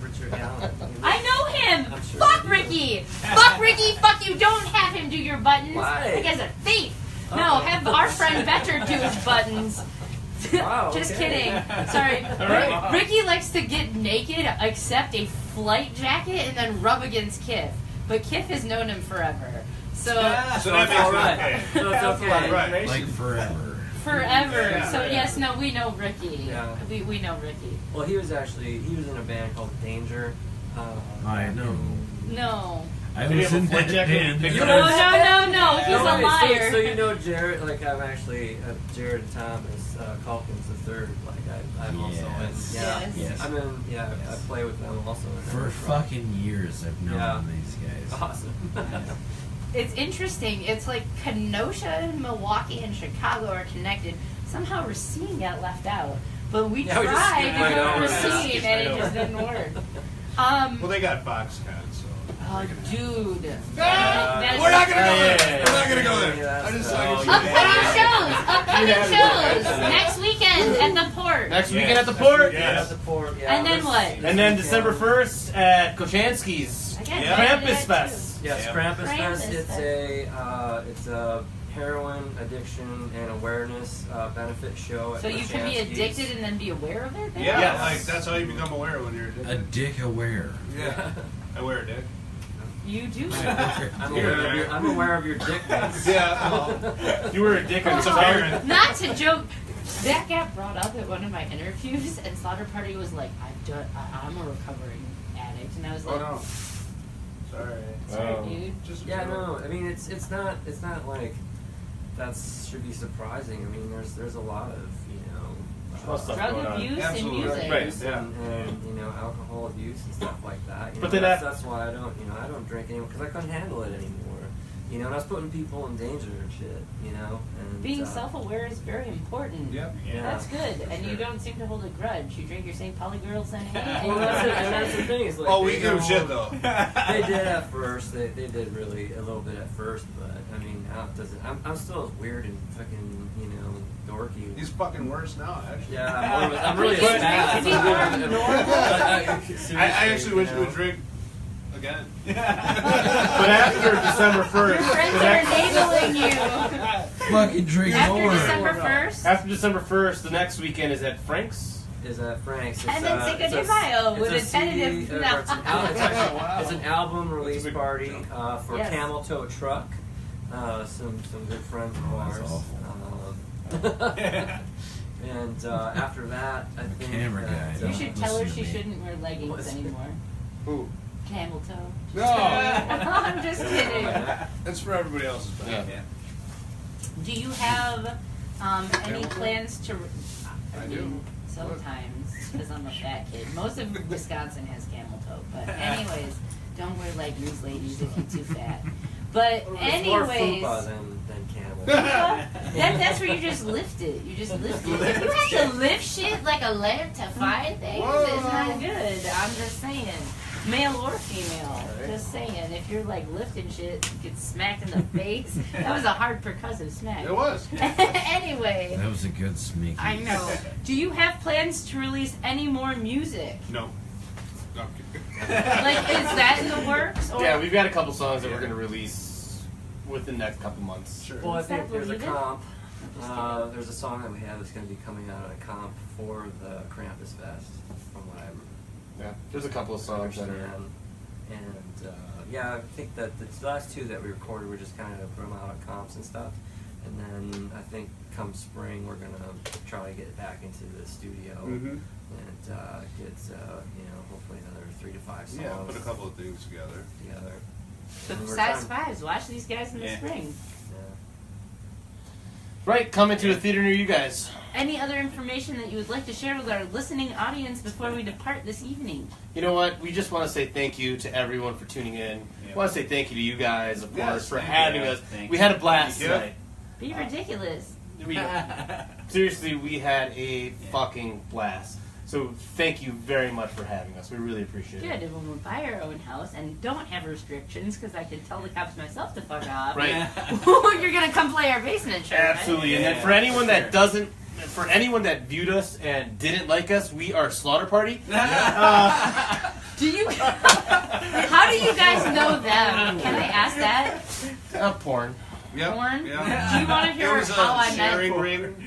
Richard Allen. I know him! I'm sure Fuck you do. Ricky! Fuck Ricky! Fuck you! Don't have him do your buttons! Why? That guy's a thief! No, have our friend Better do his buttons. Wow, Just okay. kidding. Sorry. right. Ricky likes to get naked, accept a flight jacket, and then rub against Kif. But Kif has known him forever. So, So that It's makes all it right. okay. So it's okay. Right. Like forever. forever. Yeah. So, yes, no, we know Ricky. Yeah. We know Ricky. Well, he was in a band called Danger. I know. No. I Did he was have a in flak that jacket? band. Big No, Better? no. He's a wait, liar. So you know Jared, like I'm actually Jared Thomas Calkins the third. Like I'm also in. Yes. Yeah. Yes. Yes. I'm in. Yeah, Yes. I play with them also. In For that fucking years, I've known Yeah. these guys. Awesome. It's interesting. It's like Kenosha, Milwaukee, and Chicago are connected. Somehow Racine got left out. But we Yeah, we just tried skipped to right go to over that. Racine Skipped and it right just over. didn't work. Well, they got Foxconn, so. Oh, dude. We're not gonna go there. Yeah. We're not gonna go there. Yeah, I just so- saw you. Upcoming shows next weekend at the Port. Next weekend at the Port. Yes. At the port. Yeah, And then this- what? this And then weekend- December 1st at Kochanski's. I got Yeah. invited to Krampus that, Fest. Yes, Yeah. Krampus Krampus Fest. Fest. It's a heroin addiction and awareness benefit show. At So you can be Kochanski's. addicted and then be aware of it? Yeah, Yes. like that's how you become aware when you're A addicted. dick aware. Yeah, I wear a dick. You do. I'm aware of your dickness. Yeah, You were a dick on it's the apparent. Not to joke. That got brought up at one of my interviews, and Slaughter Party was like, I'm a recovering addict. And I was Oh like, no, sorry. sorry, Oh. dude. Just a Yeah, joke. no. I mean, it's not like that should be surprising. I mean, there's a lot of Well, stuff Drug going on. abuse and Absolutely. music. Right. abuse Yeah. and alcohol abuse and stuff like that. You But know, then that's why I don't drink anymore because I couldn't handle it anymore. And I was putting people in danger and shit. And Being self-aware is very important. Yep. Yeah. That's good, for and you sure. don't seem to hold a grudge. You drink your St. Pauli girls and Well, that's it. And that's the thing. Is like Oh, we they give a don't- shit though. They did at first. They did really a little bit at first, but I mean, now it doesn't. I'm still as weird and fucking dorky. He's fucking worse now, actually. Yeah, I'm really He's sad. crazy more normal. I actually wish we would drink again. But after December 1st, Friends the are next, enabling you. Fucking drink After more. December 1st, after December 1st, the next weekend is at Frank's. Is Frank's? And then Cinco de Mayo with a tentative- It's, no. it's an album, it's an album release That's a big party jump. for Yes. Camel Toe Truck. Some good friends of that's ours. awful. And after that, I The think camera that, guy. you should tell her Listen to she me. shouldn't wear leggings What's- anymore. Who? Camel toe. No, I'm just kidding. that's for everybody else's Yeah. bad. Do you have any Camel toe? plans to? I mean, do. Sometimes, because I'm a fat kid. Most of Wisconsin has camel toe. But anyways, don't wear leggings, ladies, if you're too fat. But It's more anyways. fupa than camel. That's where you just lift it. You just lift it. If you have to lift shit like a lamp to find things, it's not good. I'm just saying. Male or female. Just saying. If you're like lifting shit, you get smacked in the face. That was a hard percussive smack. It was. Anyway, That was a good sneaky. I know. Do you have plans to release any more music? No. No. Like, is that in the works? Or Yeah, we've got a couple songs that we're going to release within the next couple months. Sure. Well, I Is that think there's a Believe It? comp. just kidding. There's a song that we have that's going to be coming out on a comp for the Krampus Fest, from what I Yeah, there's a couple of songs that are. understand. And yeah, I think that the last two that we recorded were just kind of put them out on comps and stuff. And then I think come spring we're gonna try to get back into the studio Mhm. and get hopefully another 3 to 5 songs Yeah, put a couple of things together. together. The And we're Size5s. Watch these guys in the Yeah. spring. Yeah. Right, coming to a theater near you guys. Any other information that you would like to share with our listening audience before we depart this evening? You know what? We just want to say thank you to everyone for tuning in. Yeah. We want to say thank you to you guys, of Yes, course, for thank having you. us. Thank We you. had a blast Yeah. tonight. Be ridiculous. Seriously, we had a fucking blast. So thank you very much for having us. We really appreciate it. Good. When we buy our own house and don't have restrictions, because I can tell the cops myself to fuck off. Right. You're gonna come play our basement show. Absolutely. Right? And then for anyone that doesn't, for anyone that viewed us and didn't like us, we are Slaughter Party. Do you? How do you guys know them? Can I ask that? Porn. Yep. Porn? Yeah. Do you want to hear It was how a I sharing ring.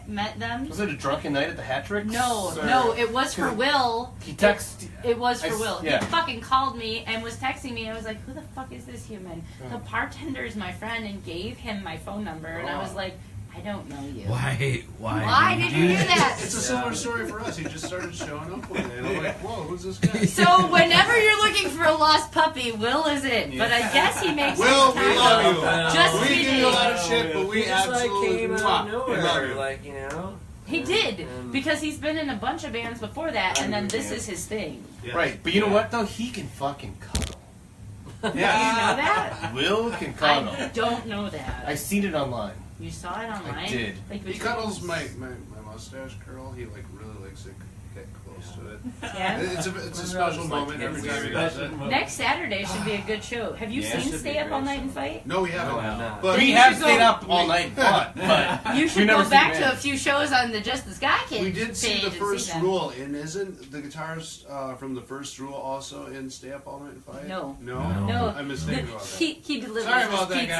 met them? Was it a drunken night at the Hat Trick? No, it was for Will. He texted. It was for Will. Yeah. He fucking called me and was texting me. I was like, who the fuck is this human? The bartender is my friend and gave him my phone number. And I was like, I don't know you. Why did you do that? It's a similar story for us. He just started showing up one day, and I'm like, whoa, who's this guy? So whenever you're looking for a lost puppy, Will is it. But I guess he makes Will, some time. we love you. Just We give you a lot of shit, but we He just absolutely came out of love nowhere, you. like, you know. He did, because he's been in a bunch of bands before that, and then this is his thing. Yes. Right, but you know what though? He can fucking cuddle. You know that? Will can cuddle. I don't know that. I've seen it online. You saw it online? I did. Like He between- cuddles my mustache curl. He like really likes to get close to it. Yeah. It's a special moment every time he does it. Next Saturday should be a good show. Have you Yeah, seen should Stay be a Up All great Night show. and Fight? No, we haven't. No, I'm not. But We you have should stayed go- up all night and fought, but You we should never go back seen to a it. few shows on the Jess The Ska Kid we did see page the and first them. rule, and isn't the guitarist from the first rule also in Stay Up All Night and Fight? No. No? No. I'm mistaken about that. He delivers Sorry us about that, pizza.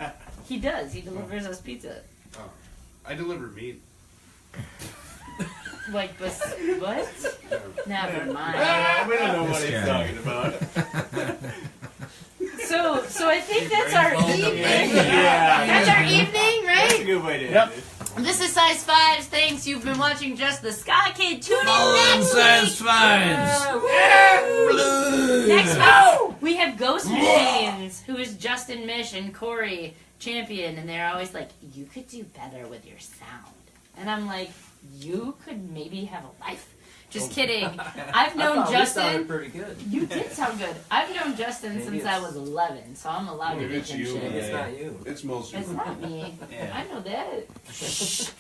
guys. He does. He delivers us pizza. Oh. I deliver meat. Like, what? Never mind. We don't know what This he's guy. talking about. So I think that's our evening. Yeah. That's our evening, That's a right? good way to Yep. end it. This is Size5s. Thanks. You've been watching Jess The Ska Kid. Tune in next Size5s. week. Next week, we have Ghost Machines, who is Justin Mish and Corey Champion, and they're always like, you could do better with your sound. And I'm like, you could maybe have a life. Just kidding. I've known I thought we sounded Justin. pretty good. You did sound good. I've known Justin Maybe since I was 11, so I'm allowed to Maybe give it's him you, shit. Maybe it's not you. It's mostly. It's not me. Yeah. I know that.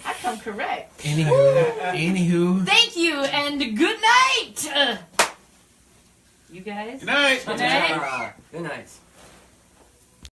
I come correct. Anywho. Thank you and good night. You guys. Good night. Good night. Good night.